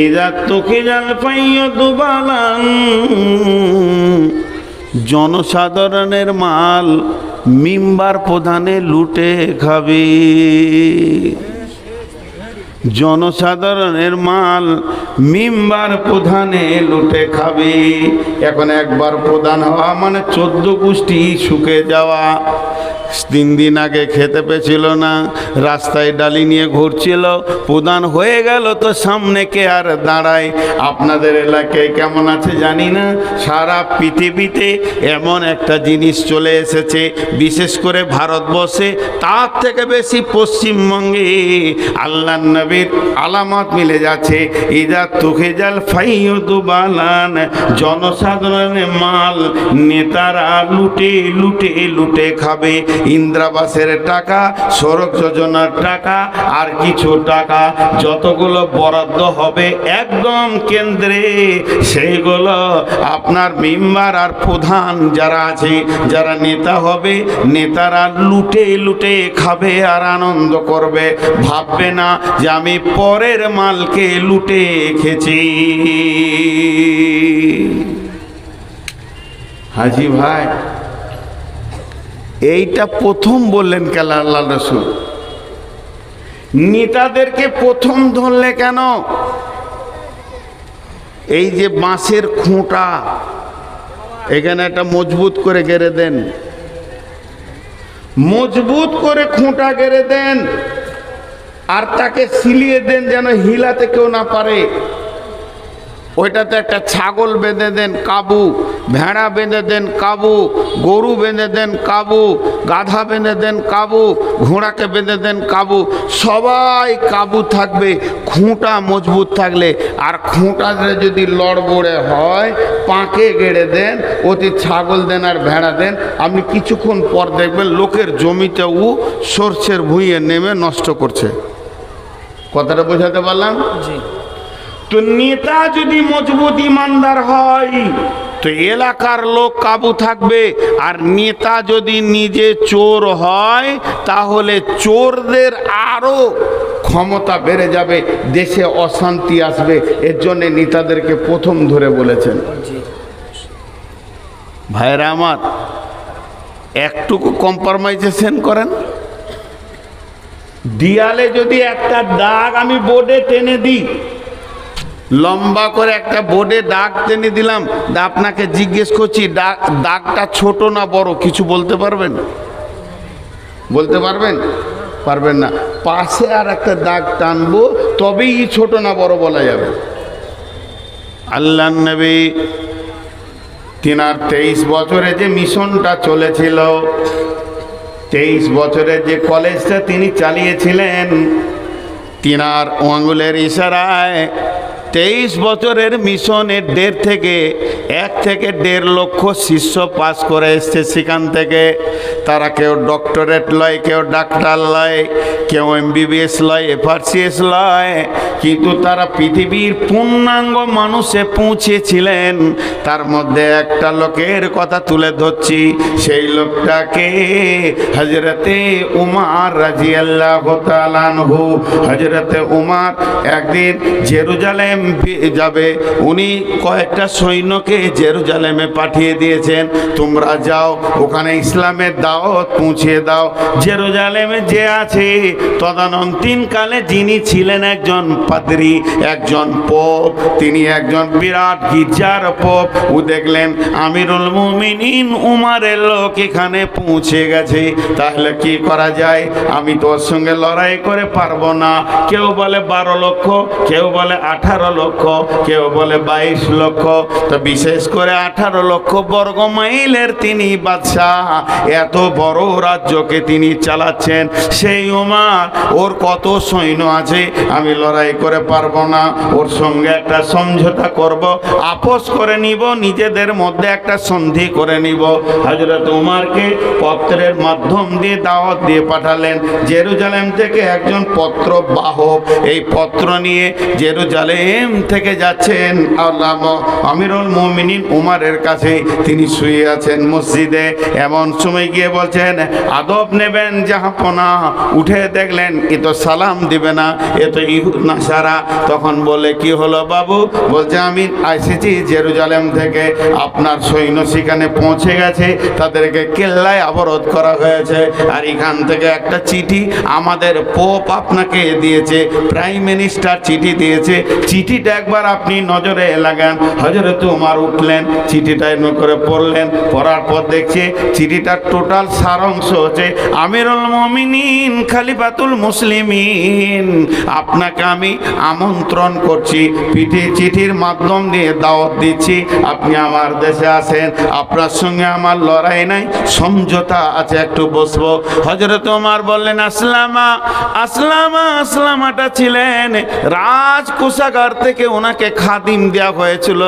ইজা তুখিজাল ফাইয়ুদু বালান, জনসাধারণের মাল মিম্বার প্রধানে লুটে খাবে। জনসাধারণের মাল মিম্বার প্রধানে লুটে খাবে। এখন একবার প্রধান হওয়া মানে 14 গোষ্ঠী শুকে যাওয়া। 3 দিন আগে খেতে পেছিল না, রাস্তায় ডালি নিয়ে ঘুরছিল, প্রধান হয়ে গেল তো সামনে কে আর দাঁড়ায়? আপনাদের এলাকায় কেমন আছে জানি না, সারা পৃথিবীতে এমন একটা জিনিস চলে এসেছে, বিশেষ করে ভারতবর্ষে, তার থেকে বেশি পশ্চিমবঙ্গে আল্লাহ নবীর আলামত মিলে যাচ্ছে। ইজা তুখিজাল ফাইয়ুদু বালান, জনসাধারণের মাল নেতারা লুটে লুটে লুটে খাবে। ইন্দ্রাবাসের টাকা, সড়ক যোজনার টাকা, আর কিছু টাকা যতগুলো বরাদ্দ হবে একদম কেন্দ্রে, সেইগুলো আপনার মেম্বার আর প্রধান যারা আছে, যারা নেতা হবে, নেতারা লুটে লুটে খাবে আর আনন্দ করবে। ভাববে না যে আমি পরের মালকে লুটে খেয়েছি। হাজি ভাই, এইটা প্রথম বললেন কেন আল্লাহ রাসূল? নেতাদেরকে প্রথম ধরলে কেন? এই যে বাঁশের খুঁটা, এখানে একটা মজবুত করে গেড়ে দেন, মজবুত করে খুঁটা গেড়ে দেন, আর তাকে সিলিয়ে দেন যেন হিলাতে কেউ না পারে। ওইটাতে একটা ছাগল বেঁধে দেন কাবু, ভেড়া বেঁধে দেন কাবু, গরু বেঁধে দেন কাবু, গাধা বেঁধে দেন কাবু, ঘোড়াকে বেঁধে দেন কাবু, সবাই কাবু থাকবে খুঁটা মজবুত থাকলে। আর খুঁটাতে যদি লড়বড়ে হয়, পাঁকে গেড়ে দেন, ওতে ছাগল দেন আর ভেড়া দেন, আপনি কিছুক্ষণ পর দেখবেন লোকের জমিতে ও সর্ষের ভুঁইয়ে নেমে নষ্ট করছে। কথাটা বোঝাতে পারলাম? জি। তো নেতা যদি মজবুত ইমানদার হয় তো এলাকার লোক কাবু থাকবে, আর নেতা যদি নিজে চোর হয় তাহলে চোরদের আরো ক্ষমতা বেড়ে যাবে, দেশে অশান্তি আসবে। এর জন্য নেতাদেরকে প্রথম ধরে বলেছেন। ভাইরা আমার, একটুকু কম্প্রোমাইজেশন করেন। দেয়ালে যদি একটা দাগ আমি বোর্ডে টেনে দিই, লম্বা করে একটা বোর্ডে দাগ টেনে দিলাম, আপনাকে জিজ্ঞেস করছি দাগটা ছোট না বড়, কিছু বলতে পারবেন? বলতে পারবেন? পারবেন না। পাশে আর একটা দাগ টানবো, তবেই ছোট না বড় বলা যাবে। আল্লাহ নবী তিনার 23 বছরে যে মিশনটা চলেছিল, 23 বছরের যে কলেজটা তিনি চালিয়েছিলেন, তিনার আঙুলের ইশারায় 23 বছরের মিশনের 1.5 থেকে 1.5 লক্ষ শিষ্য পাস করে এসছে সেখান থেকে। তারা কেউ ডক্টরেট লয়, কেউ ডাক্তার লয়, কেউ MBBS লয়, FRCS লয়, কিন্তু তারা পৃথিবীর পূর্ণাঙ্গ মানুষে পৌঁছেছিলেন। তার মধ্যে একটা লোকের কথা তুলে ধরছি, সেই লোকটাকে হযরতে উমর রাদিয়াল্লাহু তাআলা আনহু। হযরতে উমর একদিন জেরুজালেম যাবে, উনি কয়েকটা সৈন্যকে জেরুজালেমে পাঠিয়ে দিয়েছেন, তোমরা যাও ওখানে ইসলামের দাওয়াত পৌঁছে দাও। জেরুজালেমে যে আছে তদানীন্তনকালে যিনি ছিলেন একজন পাদ্রী, একজন পোপ, তিনি একজন বিরাট গির্জার পোপ। ও দেখলেন আমিরুল মুমিনিন উমরের লোক এখানে পৌঁছে গেছে, তাহলে কি করা যায়? আমি তো ওর সঙ্গে লড়াই করে পারবো না। কেউ বলে 12 লক্ষ, কেউ বলে 18 লক্ষ, কেউ বলে 22 লক্ষ, তো বিশেষ করে 18 লক্ষ বর্গ মাইলের তিনি বাদশাহ। এত বড় রাজ্যকে তিনি চালাচ্ছেন। সেই ওমর, ওর কত সৈন্য আছে, আমি লড়াই করে পারবো না, ওর সঙ্গে একটা সমঝোতা করব, আপোষ করে নিব, নিজেদের মধ্যে একটা সন্ধি করে নিব। হযরত উমরকে পত্রের মাধ্যম দিয়ে দাওয়াত দিয়ে পাঠালেন। জেরুজালেম থেকে একজন পত্র বাহক এই পত্র নিয়ে জেরুজালেম থেকে যাচ্ছেন আমিরুল মুমিনিন উমরের কাছে। তিনি শুয়ে আছেন মসজিদে। এমন সময় গিয়ে বলছেন, আদব নেবেন জাহাপনা। উঠে দেখলেন এ তো সালাম দিবে না, এ তো ইহুদ নাসারা। তখন বলে, কি হলো বাবু? বলছে, আমি এসেছি জেরুজালেম থেকে, আপনার সৈন্য সেখানে পৌঁছে গেছে, তাদেরকে কেল্লায় অবরোধ করা হয়েছে, আর এখান থেকে একটা চিঠি আমাদের পোপ আপনাকে দিয়েছে, প্রাইম মিনিস্টার চিঠি দিয়েছে, চিঠিটা একবার আপনি নজরে লাগান। হযরত উমর উঠলেন, চিঠিটা এমন করে পড়লেন। পড়ার পর দেখছে চিঠিটার টোটাল সারাংশ হচ্ছে, আমিরুল মুমিনিন খলিফাতুল মুসলিমিন, আপনাকে আমি আমন্ত্রণ করছি, চিঠির মাধ্যম দিয়ে দাওয়াত দিচ্ছি, আপনি আমার দেশে আসেন, আপনার সঙ্গে আমার লড়াই নাই, সমঝোতা আছে, একটু বসবো। হযরত ওমর বললেন, আসলামাটা ছিলেন রাজকোষাগার থেকে ওনাকে খাদিম দেওয়া হয়েছিল,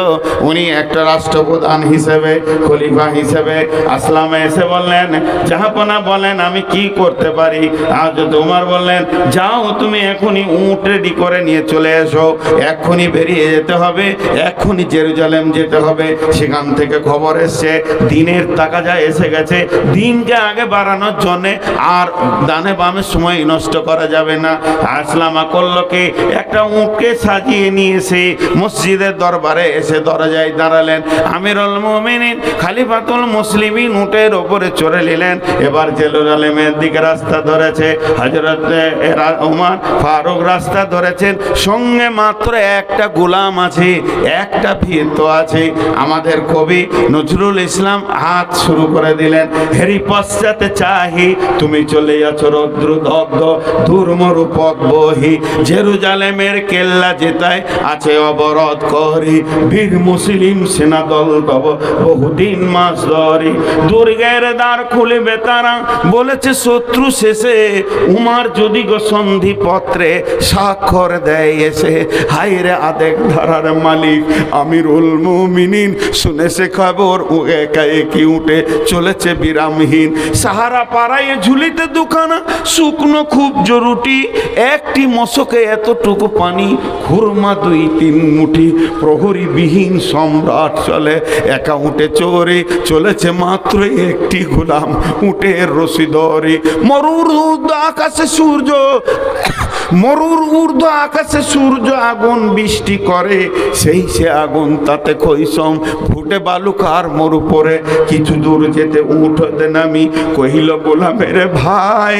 উনি একটা রাষ্ট্রপ্রধান হিসেবে, খলিফা হিসেবে। আসলামা এসে বললেন, জাহাপনা বলেন আমি কি করতে পারি? হযরত ওমর বললেন, যাও তুমি এখনই উট রেডি করে নিয়ে চলে এসো, এক্ষুনি বেরিয়ে যেতে হবে, এক্ষুনি জেরুজালেম যেতে হবে। সেখান থেকে খবর এসছে দিনের তাকাজা এসে গেছে, দিনকে আগে বাড়ানোর জন্যে আর ডানে বামে সময় নষ্ট করা যাবে না। আসলামা করলো কি, একটা উটকে সাজিয়ে নিয়ে এসে মসজিদের দরবারে এসে দরজায় দাঁড়ালেন। আমিরুল মুমিনিন খলিফাতুল মুসলিমিন উটের ওপরে চড়ে নিলেন। এবার জেরুজালেমের দিকে রাস্তা ধরেছে। হযরত ওমর ফারুক রাস্তা ধরেছেন, সঙ্গে মাত্র একটা গোলাম আছে, একটা ভীত আছে। আমাদের কবি নজরুল ইসলাম হাত শুরু করে দিলেন, হেরি পশ্চাতে চাহি তুমি চলে যাচ্ছ রৌদ্র দগ্ধ দুর্মরু পথ বহি, জেরুজালেমের কেল্লা যেতায় আছে অবরোধ করি, বীর মুসলিম সেনা দল তব বহুদিন মাস ধরি, দুর্গের দ্বার খুলবে তারা বলেছে শত্রু শেষে, উমার যদি গো সন্ধি পত্রে স্বাক্ষর দেয় এসে, হায়রে আদেক ধারার মালিক আমিরুল মুমিনিন শুনেছে খবর, একা একই উঠে চলেছে বিরামহীন, সাহারা পাড়ায় ঝুলিতে দুখানা শুকনো খুব জরুটি, একটি মশকে এতটুকু পানি, খুরমা 2-3 মুঠি, প্রহরী বিহীন সম্রাট চলে, একা উঠে চোরে চলেছে মাত্র একটি গোলাম, উটের রশি ধরে, মরুর আকাশে সূর্য, মরুর ঊর্ধ্ব আকাশে সূর্য আগুন বৃষ্টি করে, সেই সে আগুন তাতে কৈসম ফুটে বালুকার মরু পরে, কিছু দূর যেতে উঠ হতে নামি কহিল গোলামের ভাই,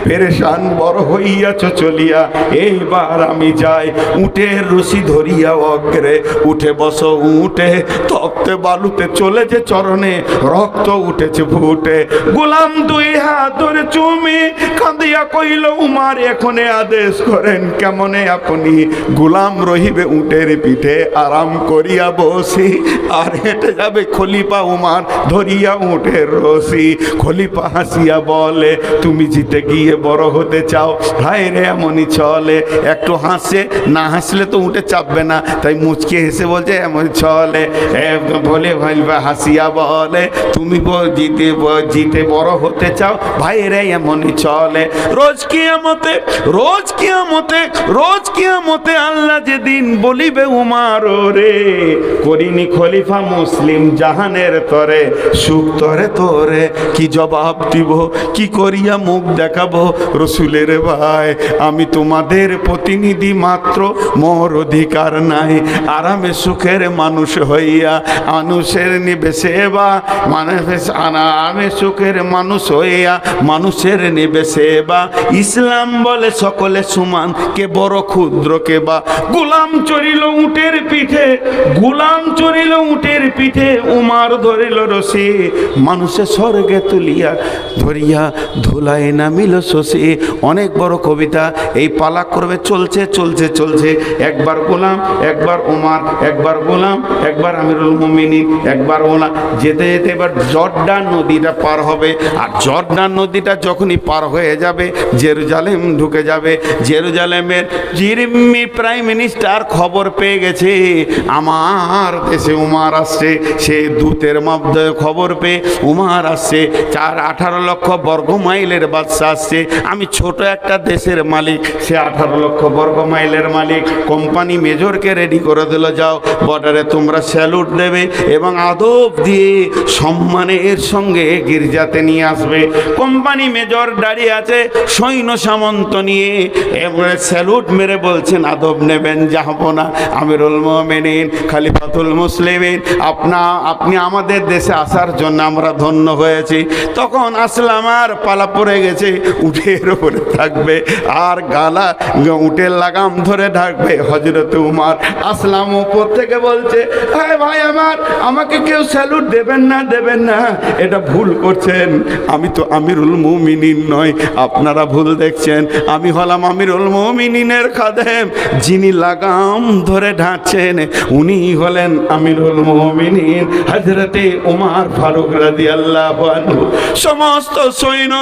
পেরেশান বড় হইয়াছ চলিয়া, এইবার আমি যাই, উটের রশি ধরিয়া অগ্রে উঠে বসো উঠে, তপ্তে বালুতে চলে যে চরণে রক্ত উঠেছে ফুটে, গোলাম 2 হাত ধরে চুমি কাঁদিয়া কহিল উমার এখনে আদেশ করেন কেমনে আপনি, গোলাম রহিবে উটের পিঠে আরাম করিয়া বসি, আর হেঁটে যাবে খলিফা উমার ধরিয়া উটের রশি। খলিফা হাসিয়া বলে, তুমি জিতে গিয়ে বড় হতে চাও, হায় রে এমনই চলে, একটু হাসে, না হাসলে তো উঠে চাপবে না, তাই মুচকে হেসে বলছে এমন চলে। বলে খলিফা হাসিয়া বলে, তুমি জিতে বড় হতে চাও, ভাই রে এমনই চলে। রোজ কিয়ামতে আল্লাহ যেদিন বলিবে উমার রে, করিনি খলিফা মুসলিম জাহানের তরে, সুখ তরে তোরে কি জবাব দিব, কি করিয়া মুখ দেখাবো রসুলের ভাই, আমি তোমাদের প্রতিনিধি মাত্র, মোর অধিকার নাই, আরামে সুখের মানুষ হইয়া মানুষের নিবে সেবা, আরামে সুখের মানুষ হইয়া মানুষের নিবে সেবা, ইসলাম বলে সকল বলে সমান, কে বড় ক্ষুদ্র কে বা। গোলাম চড়িল উটের পিঠে, গোলাম চড়িল উটের পিঠে, উমার ধরিল রশি, মানুষে স্বর্গে তুলিয়া ধরিয়া ধুলায় নামিল শশী। অনেক বড় কবিতা। এই পালা করবে চলছে চলছে চলছে, একবার গোলাম, একবার উমার, একবার গোলাম, একবার আমিরুল মুমিনিন, একবার গোলাম। যেতে যেতে এবার জর্ডান নদীটা পার হবে। আর জর্ডান নদীটা যখনই পার হয়ে যাবে জেরুজালেম ঢুকে যাবে। জেরুজালেমের জিরিমি প্রাইম মিনিস্টার খবর পেয়ে গেছে আমার দেশে উমার আসছে। সে দূতের মাধ্যমে খবর পেয়ে উমার আসছে, 18 লক্ষ বর্গ মাইলের বাদশা আসছে। আমি ছোট একটা দেশের মালিক, সে 18 লক্ষ বর্গ মাইলের মালিক। কোম্পানি মেজরকে রেডি করে দিল, যাও বর্ডারে তোমরা স্যালুট দেবে এবং আদব দিয়ে সম্মানের সঙ্গে গির্জাতে নিয়ে আসবে। কোম্পানি মেজর দাঁড়িয়ে আছে সৈন্য সামন্ত নিয়ে, এবারে স্যালুট মেরে বলছেন আদব নেবেন যাবো না। আমিরুল মুমিনিন খলিফাতুল মুসলিমিন, আপনি আমাদের দেশে আসার জন্য আমরা ধন্য হয়েছি। তখন আসলাম আর পালা পড়ে গেছে, উটের উপরে থাকবে আর গালা উটের লাগাম ধরে ঢাকবে। হযরত উমর আসলাম উপর থেকে বলছে, হ্যাঁ ভাই আমার, আমাকে কেউ স্যালুট দেবেন না, দেবেন না, এটা ভুল করছেন। আমি তো আমিরুল মুমিনিন নয়, আপনারা ভুল দেখছেন। আমি হলাম আমিরুল মুমিনিনের খাদেম, যিনি লাগাম ধরে ঢাকছেন উনি হলেন আমিরুল মুমিনিন হযরতে উমর ফারুক রাদিয়াল্লাহু আনহু। সমস্ত সৈন্য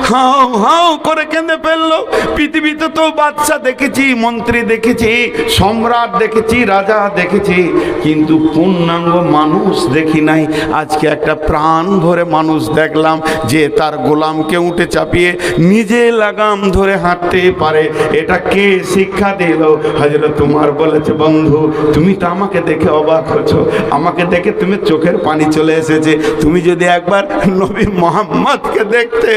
হাও হাও করে কেঁদে ফেললো। পৃথিবীতে তো বাদশা দেখেছি, মন্ত্রী দেখেছি, সম্রাট দেখেছি, রাজা দেখেছি, কিন্তু পূর্ণাঙ্গ মানুষ দেখি নাই। আজকে একটা প্রাণ ভরে মানুষ দেখলাম যে তার গোলামকে উঠে চাপিয়ে নিজে লাগাম ধরে হাঁটতে পারে। এটা কে শিক্ষা দিল? হযরত উমর বলেছে, বন্ধু তুমি তো আমাকে দেখে অবাক হচ্ছ, আমাকে দেখে তুমি চোখের পানি চলে এসেছে। তুমি যদি একবার নবী মুহাম্মদকে দেখতে,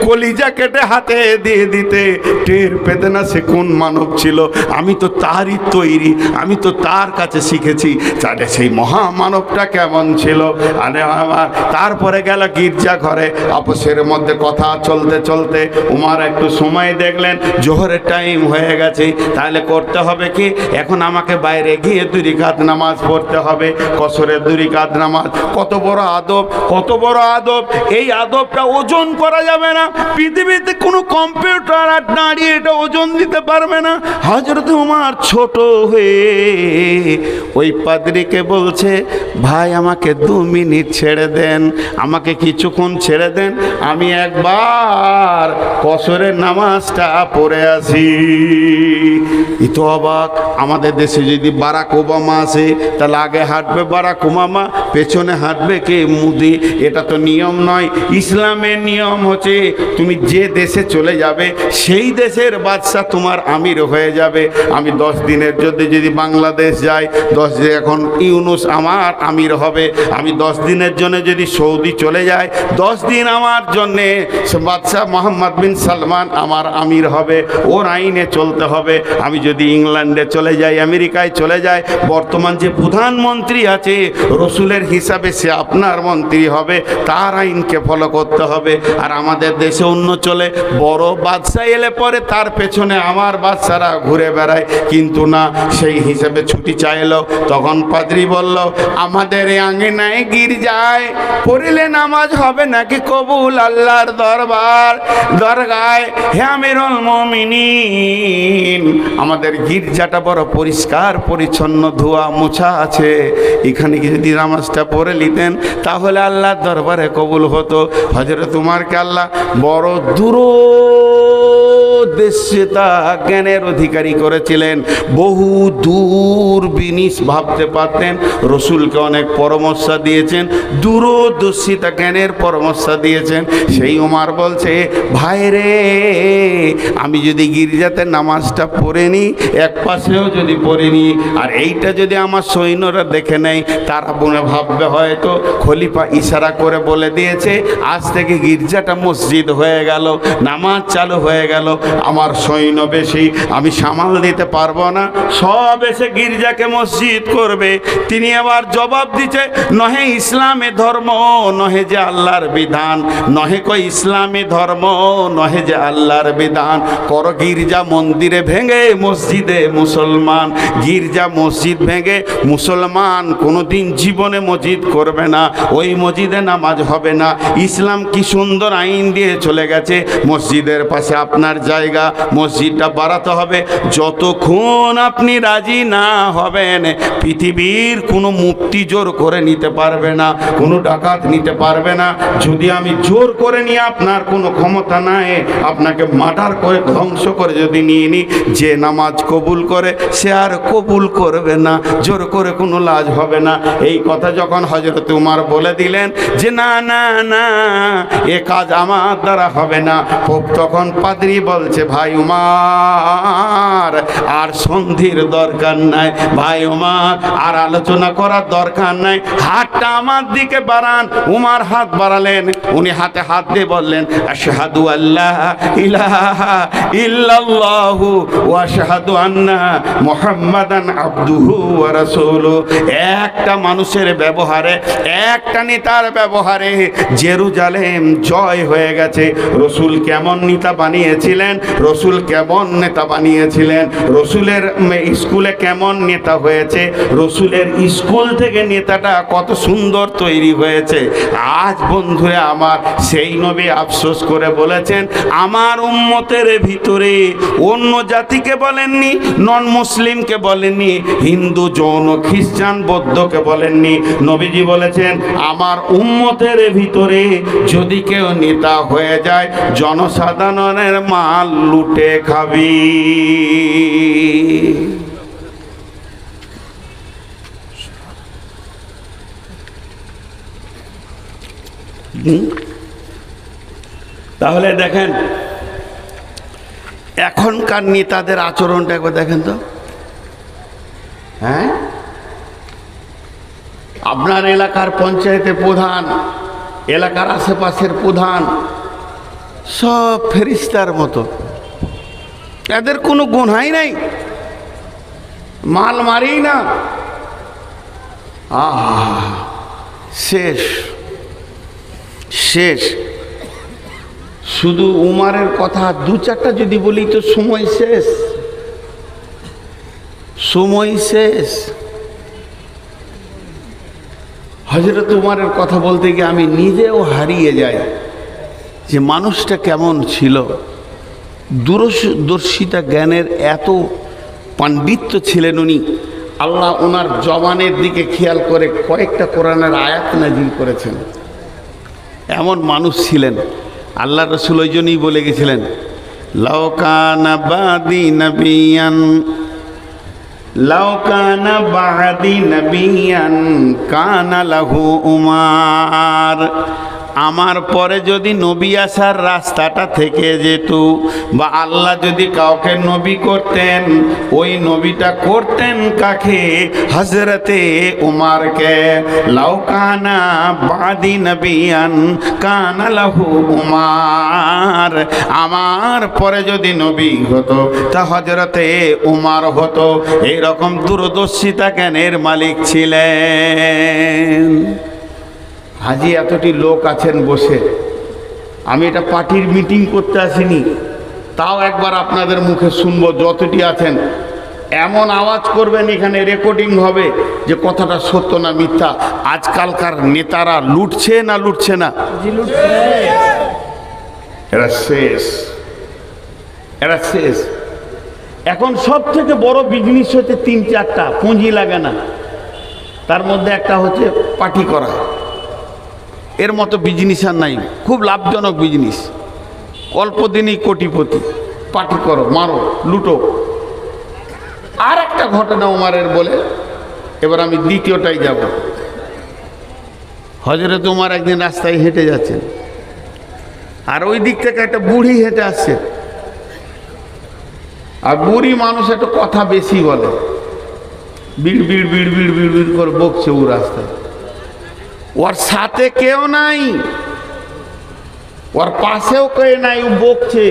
কলিজা কেটে হাতে দিয়ে দিতে, টের পেতে না সে কোন মানব ছিল। আমি তো তারই তৈরি, আমি তো তার কাছে শিখেছি তাহলে সেই মহামানবটা কেমন ছিল। আরে আমার তারপরে গেল গির্জা ঘরে, আপসের মধ্যে কথা চলতে চলতে উমর একটু সময় দেখলেন জোহরের টাইম হয়ে গেছে, তাহলে করতে হবে কি, এখন আমাকে বাইরে গিয়ে 2 রাকাত নামাজ পড়তে হবে, কসরের 2 রাকাত নামাজ। কত বড় আদব, কত বড় আদব! এই আদবটা ওজন করা যাবে না। পৃথিবীতে কোনো কম্পিউটার আর দাঁড়িয়ে এটা ওজন দিতে পারবে না। হযরত উমর ছোট হয়ে ওই পাদ্রীকে বলছে, ভাই আমাকে 2 মিনিট ছেড়ে দেন, আমাকে কিছুক্ষণ ছেড়ে দেন, আমি একবার কসরের নামাজটা পড়ে আসি। ই তো অবাক! আমাদের দেশে যদি বারাক ওবামা আসে তাহলে আগে হাঁটবে বারাক ওবামা, পেছনে হাঁটবে কে? মোদি। এটা তো নিয়ম নয়। ইসলামের নিয়ম হচ্ছে তুমি যে দেশে চলে যাবে সেই দেশের বাদশা তোমার আমির হয়ে যাবে। আমি 10 দিনের যদি বাংলাদেশ যাই, 10 দিন, এখন ইউনুস আমার আমির হবে। আমি 10 দিনের জন্য যদি সৌদি চলে যাই, 10 দিন আমার জন্যে বাদশাহ মোহাম্মদ বিন সালমান আমার আমির হবে, ওর আইনে চলতে হবে। আমি যদি ইংল্যান্ডে চলে যাই, আমেরিকায় চলে যাই, বর্তমান যে প্রধানমন্ত্রী আছে রসুলের হিসাবে সে আপনার মন্ত্রী হবে, তার আইনকে ফলো করতে হবে। আর আমাদের দেশে অন্য চলে, বড় বাদশা এলে পরে তার পেছনে আমার বাদশারা ঘুরে বেড়ায়, কিন্তু না, সেই হিসেবে ছুটি চাইলো। তখন পাদ্রী বলল, আমাদের আঙ্গিনায় গির্জায় পড়িলে নামাজ হবে নাকি কবুল আল্লাহর দরগায়? হে আমিরুল মুমিনিন, আমাদের গির্জাটা বড় পরিষ্কার পরিচ্ছন্ন, ধোয়া মোছা আছে, এখানে যদি নামাজটা পড়ে নিতেন তাহলে আল্লাহর দরবারে কবুল হতো। হযরত উমরকে আল্লাহ বড় দূরদর্শিতা জ্ঞানের অধিকারী করেছিলেন। বহু দূর বিনিশ ভাবতে পারতেন। রসুলকে অনেক পরামর্শ দিয়েছেন, দূরদর্শিতা জ্ঞানের পরামর্শ দিয়েছেন। সেই উমর বলছে, ভাই রে, আমি যদি গির্জাতে নামাজটা পড়ে নিই, এক পাশেও যদি পড়ে নিই, আর এইটা যদি আমার সৈন্যরা দেখে নেয়, তারা মনে ভাববে হয়তো খলিফা ইশারা করে বলে দিয়েছে আজ থেকে গির্জাটা মসজিদ হয়ে গেল, নামাজ চালু হয়ে গেল। আমার সৈন্য বেশি, আমি সামাল দিতে পারবো না, সব এসে গির্জাকে মসজিদ করবে। তিনি আবার জবাব দিচ্ছে, নহে ইসলামে ধর্ম, নহে যে আল্লাহর বিধান, নহে কই ইসলামী ধর্ম, নহে যে আল্লাহর বিধান। কর গির্জা মন্দিরে ভেঙে মসজিদে মুসলমান, গির্জা মসজিদ ভেঙে মুসলমান কোনোদিন জীবনে মসজিদ করবে না, ওই মসজিদে নামাজ হবে না। ইসলাম কি সুন্দর আইন দিয়ে চলে গেছে, মসজিদের পাশে আপনার জায়গা, মসজিদটা বাড়াতে হবে। যতক্ষণ আপনি রাজি না হবেন, পৃথিবীর কোনো মুফতি জোর করে নিতে পারবে না, কোনো ডাকাত নিতে পারবে না। যদি আমি জোর করে নিয়ে, আপনার কোনো ক্ষমতা নাই, আপনাকে মার্ডার করে ধ্বংস করে যদি নিয়ে নিই, যে নামাজ কবুল করে সে আর কবুল করবে না, জোর করে কোনো লাজ হবে না। এই কথা যখন হযরত উমর বলে দিলেন যে না না না, এ কাজ আমার দ্বারা হবে না, তখন পাদ্রী বলছে, ভাই উমর আর সন্ধির দরকার নাই, ভাই উমর আর আলোচনা করার দরকার নাই, হাতটা আমার দিকে বাড়ান। উমর হাত বাড়ালেন, উনি হাতে হাত দিয়ে বললেন, আশহাদু আল্লা ইলাহা ইল্লাল্লাহু ওয়া আশহাদু আন্না মুহাম্মাদান আবদুহু ওয়া রাসূলুহু। একটা মানুষের ব্যবহারে, একটা নেতার ব্যবহারে জেরুজালেম জয় হয়ে গেছে। রসুল কেমন নেতা বানিয়েছিলেন, রসুল কেমন নেতা বানিয়েছিলেন, রসুলের স্কুলে কেমন নেতা হয়েছে, রসুলের স্কুল থেকে নেতাটা কত সুন্দর তৈরি হয়েছে। আজ বন্ধুরা আমার, সেই নবী আফসোস করে বলেছেন, আমার উম্মতের ভিতরে অন্য জাতিকে বলেননি, নন মুসলিমকে বলেননি, হিন্দু, জৈন, খ্রিস্টান, বৌদ্ধকে বলেননি, নবীজি বলেছেন আমার উম্মতের ভিতরে যদি কেউ নেতা হয়ে যায়, জনসাধারণের মাল লুটে খাবি। তাহলে দেখেন এখনকার নেতাদের আচরণটা একবার দেখেন তো। হ্যাঁ, আপনার এলাকার পঞ্চায়েতের প্রধান, এলাকার আশেপাশের প্রধান সব ফেরেশতার মতো, এদের কোনো গুনাহই নাই, মাল মারি না। শেষ শেষ। শুধু উমারের কথা দু চারটা যদি বলি তো সময় শেষ, সময় শেষ। হযরত উমারের কথা বলতে গিয়ে আমি নিজেও হারিয়ে যাই যে মানুষটা কেমন ছিল। দূরদর্শিতা জ্ঞানের এত পাণ্ডিত্য ছিলেন উনি। আল্লাহ ওনার জবানের দিকে খেয়াল করে কয়েকটা কোরআনের আয়াত নাজিল করেছেন। এমন মানুষ ছিলেন। আল্লাহ রাসূল ওই জন্যই বলে গেছিলেন, লাউ কানা বাদি নবিয়ান, লাউ কানা বাদি নবিয়ান কানা লাহু উমার। আমার পরে যদি নবী আসার রাস্তাটা থেকে যেত, বা আল্লাহ যদি কাউকে নবী করতেন, ওই নবীটা করতেন কাকে? হযরতে উমারকে। লাউ কানা বাদি নবিয়ান কানা লাহু উমার। আমার পরে যদি নবী হতো তা হযরতে উমার হতো। এইরকম দূরদর্শিতা জ্ঞানের মালিক ছিলেন। হাজি এতটি লোক আছেন বসে, আমি এটা পার্টির মিটিং করতে আসিনি, তাও একবার আপনাদের মুখে শুনবো যতটি আছেন। এমন আওয়াজ করবেন এখানে রেকর্ডিং হবে যে কথাটা সত্য না মিথ্যা। আজকালকার নেতারা লুটছে না লুটছে না? এরা শেষ, এরা শেষ। এখন সব থেকে বড় বিজনেস হচ্ছে তিন চারটা, পুঁজি লাগে না। তার মধ্যে একটা হচ্ছে পার্টি করা। এর মতো বিজনেস আর নাই, খুব লাভজনক বিজনেস। অল্প দিনই কোটিপতি। পার্টি করো, মারো, লুটো। আর একটা ঘটনা উমারের বলে, এবার আমি দ্বিতীয়টাই যাব। হযরত উমার একদিন রাস্তায় হেঁটে যাচ্ছেন, আর ওই দিক থেকে একটা বুড়ি হেঁটে আসছে। আর বুড়ি মানুষ একটু কথা বেশি বলে, বিড় বিড় বিড় বিড় বিড় বিড় করে বকছে ও রাস্তায়। ওর সাথে কেউ নাই, ওর পাশেও কেউ নাই, ও বকছে।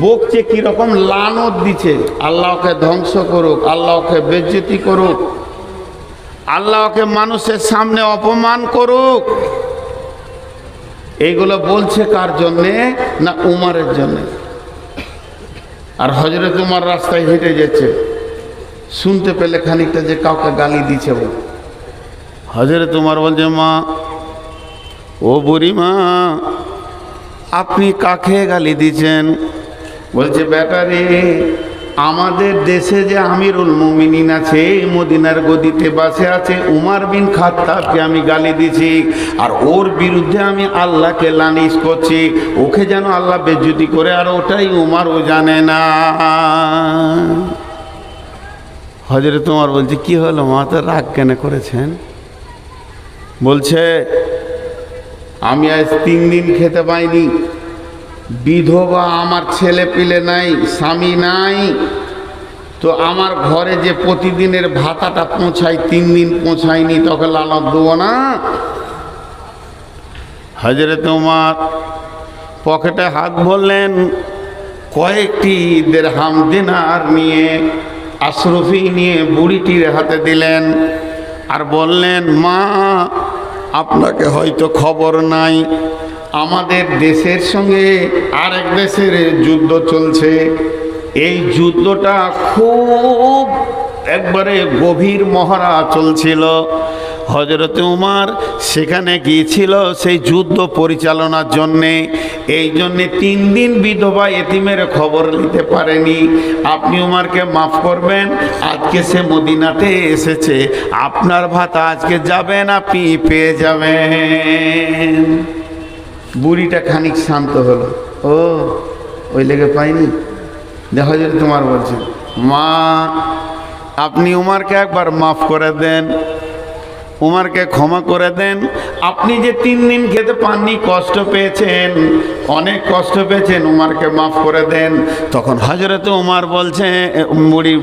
বকছে কিরকম, লানত দিচ্ছে, আল্লাহকে ধ্বংস করুক, আল্লাহকে বেজ্জতি করুক, আল্লাহকে মানুষের সামনে অপমান করুক। এইগুলো বলছে কার জন্যে? না উমারের জন্যে। আর হযরত উমর রাস্তায় হেঁটে যাচ্ছে, শুনতে পেলে খানিকটা যে কাউকে গালি দিচ্ছে, হযরত উমর বলছে, মা, ও বুড়ি মা, আপনি কাকে গালি দিচ্ছেন? বলছে, বেটা রে, আমাদের দেশে যে আমিরুল মুমিনিন আছে, মদিনার গদিতে বসে আছে, উমর বিন খাত্তাবকে আমি গালি দিছি, আর ওর বিরুদ্ধে আমি আল্লাহকে লানিশ করছি, ওকে যেন আল্লাহ বেজ্জতি করে, আর ওটাই উমরও জানে না। হযরত উমর বলছে, কি হলো মা, তো রাগ কেন করেছেন? বলছে, আমি আজ 3 দিন খেতে পাইনি, বিধবা, আমার ছেলে পিলে নাই, স্বামী নাই, তো আমার ঘরে যে প্রতিদিনের ভাতাটা পৌঁছায় 3 দিন পৌঁছায়নি, তোকে লানত দেবো না? হযরত উমর পকেটে হাত ভরলেন, কয়েকটি দিরহাম দিনার নিয়ে, আশরফি নিয়ে বুড়িটির হাতে দিলেন, আর বললেন, মা, আপনাকে হয়তো খবর নাই, আমাদের দেশের সঙ্গে আরেক দেশের যুদ্ধ চলছে, এই যুদ্ধটা খুব একবারে গভীর মহড়া চলছিল। হযরত উমর সেখানে গিয়েছিল সেই যুদ্ধ পরিচালনার জন্যে, এই জন্যে 3 দিন বিধবা এতিমের খবর নিতে পারেনি। আপনি উমরকে মাফ করবেন, আজকে সে মদিনাতে এসেছে, আপনার ভাতা আজকে যাবেন, আপনি পেয়ে যাবেন। বুড়িটা খানিক শান্ত হলো, ও ওই লেগে পাইনি। দেখো যে তোমার বলছে, মা, আপনি উমরকে একবার মাফ করে দেন, উমরকে ক্ষমা করে দেন। আপনি যে 3 দিন খেতে পাননি, কষ্ট পেয়েছেন, অনেক কষ্ট পেয়েছেন, উমরকে মাফ করে দেন। তখন হযরত উমর বলছে,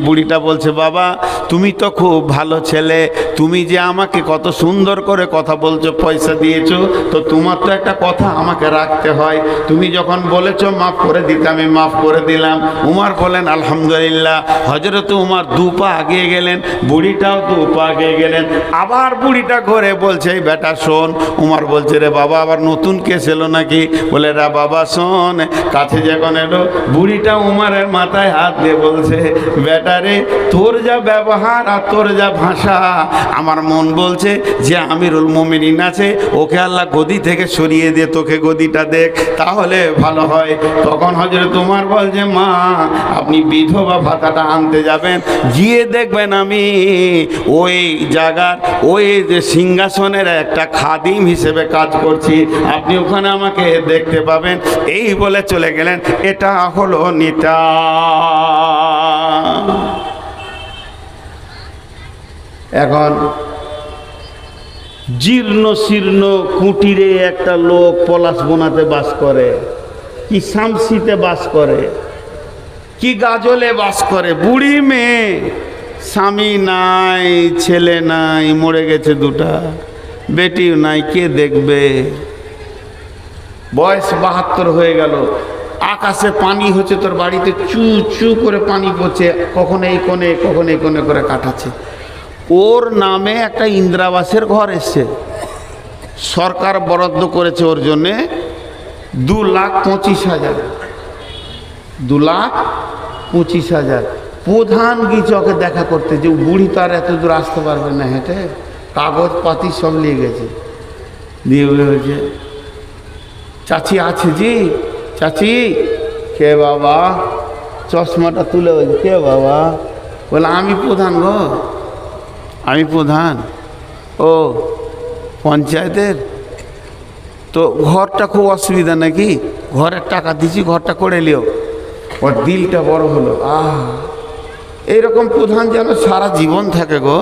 বুড়িটা বলছে, বাবা, তুমি তো খুব ভালো ছেলে, তুমি যে আমাকে কত সুন্দর করে কথা বলছো, পয়সা দিয়েছো, তো তোমার তো একটা কথা আমাকে রাখতে হয়, তুমি যখন বলেছো মাফ করে দিতে, আমি মাফ করে দিলাম। উমর বলেন, আলহামদুলিল্লাহ। হযরত উমর 2 পা এগিয়ে গেলেন, বুড়িটাও 2 পা এগিয়ে গেলেন। আবার বুড়িটা ঘরে বলছে, এই বেটা শোন। উমর বলছে, রে বাবা, আবার নতুন কেস এলো নাকি? বলে, রা বাবা শোন। কাছে যখন এলো, বুড়িটা উমরের মাথায় হাত দিয়ে বলছে, বেটা রে, তোর যা ব্যবহার আর তোর যা ভাষা, আমার মন বলছে যে আমিরুল মুমিনিন আছে, ওকে আল্লাহ গদি থেকে সরিয়ে দিয়ে তোকে গদিটা দেখ, তাহলে ভালো হয়। তখন হযরত উমর বলছে, মা, আপনি বিধবা ভাতাটা আনতে যাবেন, গিয়ে দেখবেন আমি ওই জায়গার ওই যে সিংহাসনের একটা খাদিম হিসেবে কাজ করছি, আপনি ওখানে আমাকে দেখতে পাবেন। এই বলে চলে গেলেন। এটা হলো নিতা। এখন জীর্ণ শীর্ণ কুটিরে একটা লোক পলাশ বোনাতে বাস করে, কি শামসিতে বাস করে, কি গাজলে বাস করে, বুড়ি মেয়ে, স্বামী নাই, ছেলে নাই, মরে গেছে 2টা, বেটিও নাই, কে দেখবে? বয়স 72 হয়ে গেল। আকাশে পানি হচ্ছে, তোর বাড়িতে চু চু করে পানি পড়ছে, কখন এই কোণে কখন এই কোণে করে কাটাচ্ছে। ওর নামে একটা ইন্দিরাবাসের ঘর এসছে, সরকার বরাদ্দ করেছে ওর জন্যে 2,25,000, 2,25,000। প্রধান গিয়েছে ওকে দেখা করতে, যে বুড়ি তো আর এত দূর আসতে পারবে না হেঁটে, কাগজপাতি সব নিয়ে গেছে। দিয়ে হয়েছে, চাচি আছে জি? চাচি? কে বাবা? চশমাটা তুলে বলছে, কে বাবা? বলে, আমি প্রধান গো, আমি প্রধান। ও পঞ্চায়েতের? তো ঘরটা খুব অসুবিধা নাকি? ঘরের টাকা দিছি, ঘরটা করে লিও। ওর দিলটা বড় হলো, এইরকম প্রধান যেন সারা জীবন থাকে গো।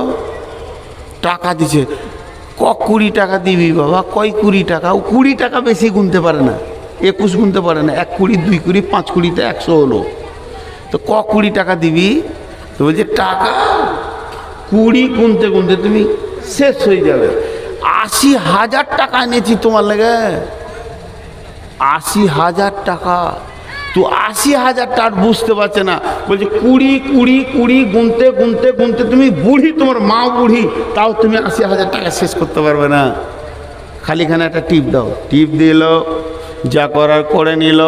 টাকা দিছে, 20 টাকা দিবি বাবা? কয় 20 টাকা? ও 20 টাকা বেশি গুনতে পারে না, 21 গুনতে পারে না, 1 20, 2 20, 5 20তে 100 হলো। তো 20 টাকা দিবি? তো বলছে, টাকা 20 গুনতে গুনতে তুমি শেষ হয়ে যাবে। 80,000 টাকা এনেছি তোমার লেগে, 80,000 টাকা। তো 80,000 টাকা বুঝতে পারছে না, বলছে 20 20 20 গুনতে গুনতে গুনতে তুমি বুড়ি, তোমার মা বুড়ি, তাও তুমি 80,000 টাকা শেষ করতে পারবে না। খালিখানে একটা টিপ দাও, টিপ দিল, যা করার করে নিল,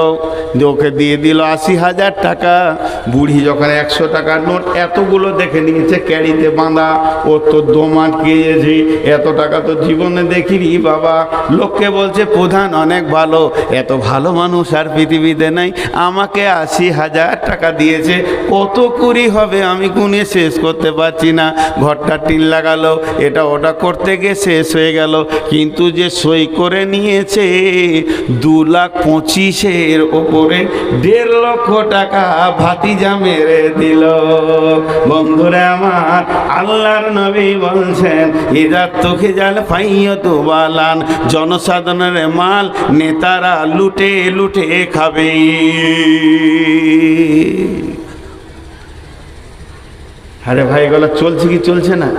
ওকে দিয়ে দিল 80,000 টাকা। বুড়ি যখন 100 টাকার নোট এতগুলো দেখে নিয়েছে ক্যারিতে বাঁধা, ও তো দোমাট গিয়েছি, এত টাকা তো জীবনে দেখিনি বাবা। লোককে বলছে প্রধান অনেক ভালো, এত ভালো মানুষ আর পৃথিবীতে নাই, আমাকে 80,000 টাকা দিয়েছে, কত কুড়ি হবে আমি গুনে শেষ করতে পারছি না। ঘরটা টিন লাগালো, এটা ওটা করতে গিয়ে শেষ হয়ে গেল, কিন্তু যে সই করে নিয়েছে 2,25,000-এর ওপরে 1.5 লক্ষ টাকা ভাতিজা মেরে দিল। বন্ধুরা আমার, আল্লাহর নবী বলছেন ইদা তোকে জাল ফাইয়তু বালান, জনসাধারণের মাল নেতারা লুটে লুটে খাবে। আরে ভাই, এগুলো চলছে কি চলছে না?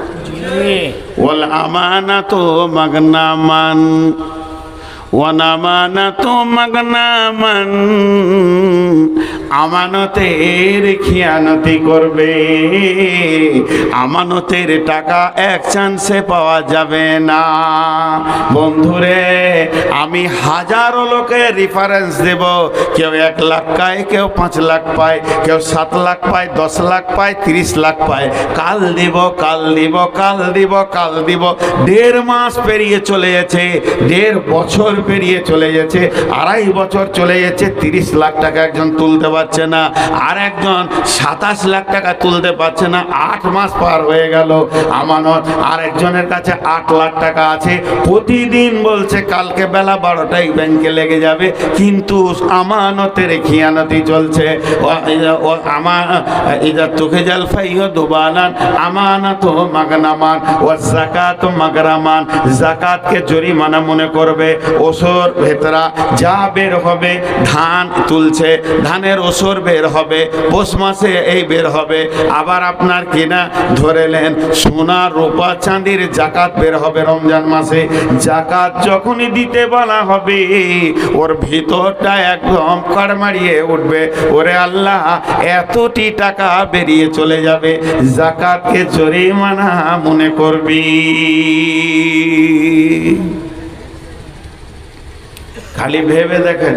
ওয়াল আমানাতু মাগনামান ওয়ানামানাতু মাগনামান, আমানতের খিয়ানতি করবে, আমানতের টাকা এক চান্সে পাওয়া যাবে না। বন্ধুরে, আমি হাজারো লোকের রেফারেন্স দেব, কেউ 1 লাখ পায়, কেউ 5 লাখ পায়, কেউ 7 লাখ পায়, 10 লাখ পায়, 30 লাখ পায়। কাল দিব, কাল দিব, কাল দিব, কাল দিব। 1.5 মাস পেরিয়ে চলে গেছে, 1.5 বছর পেরিয়ে চলে গেছে, 2.5 বছর চলে গেছে, 30 লাখ টাকা একজন তুলতে পারছে না, আর একজন 27 লাখ টাকা তুলতে পারছে না। 8 মাস পার হয়ে গেল, আমানত আর একজনের কাছে 8 লাখ টাকা আছে, প্রতিদিন বলছে কালকে বেলা 12টায় ব্যাংকে লেগে যাবে, কিন্তু আমানতের খিয়ানতি চলছে। ইদা তোকে জাল ফাইয়তু বালান, আমানাত মাগনামান ওয়া যাকাত মাগরামান, যাকাতকে জরিমানা মনে করবে। ওসর ভেতরা যা বের হবে, ধান তুলছে, ধানের ওসর বের হবে, পৌষ মাসে এই বের হবে। আবার আপনার কিনা ধরেলেন সোনা রূপা চাঁদির জাকাত বের হবে রমজান মাসে। জাকাত যখনই দিতে বলা হবে, ওর ভিতরটা একদম কাড়মাড়িয়ে উঠবে, ওরে আল্লাহ এতটি টাকা বেরিয়ে চলে যাবে, জাকাতকে জরিমানা মনে করবি। খালি ভেবে দেখেন,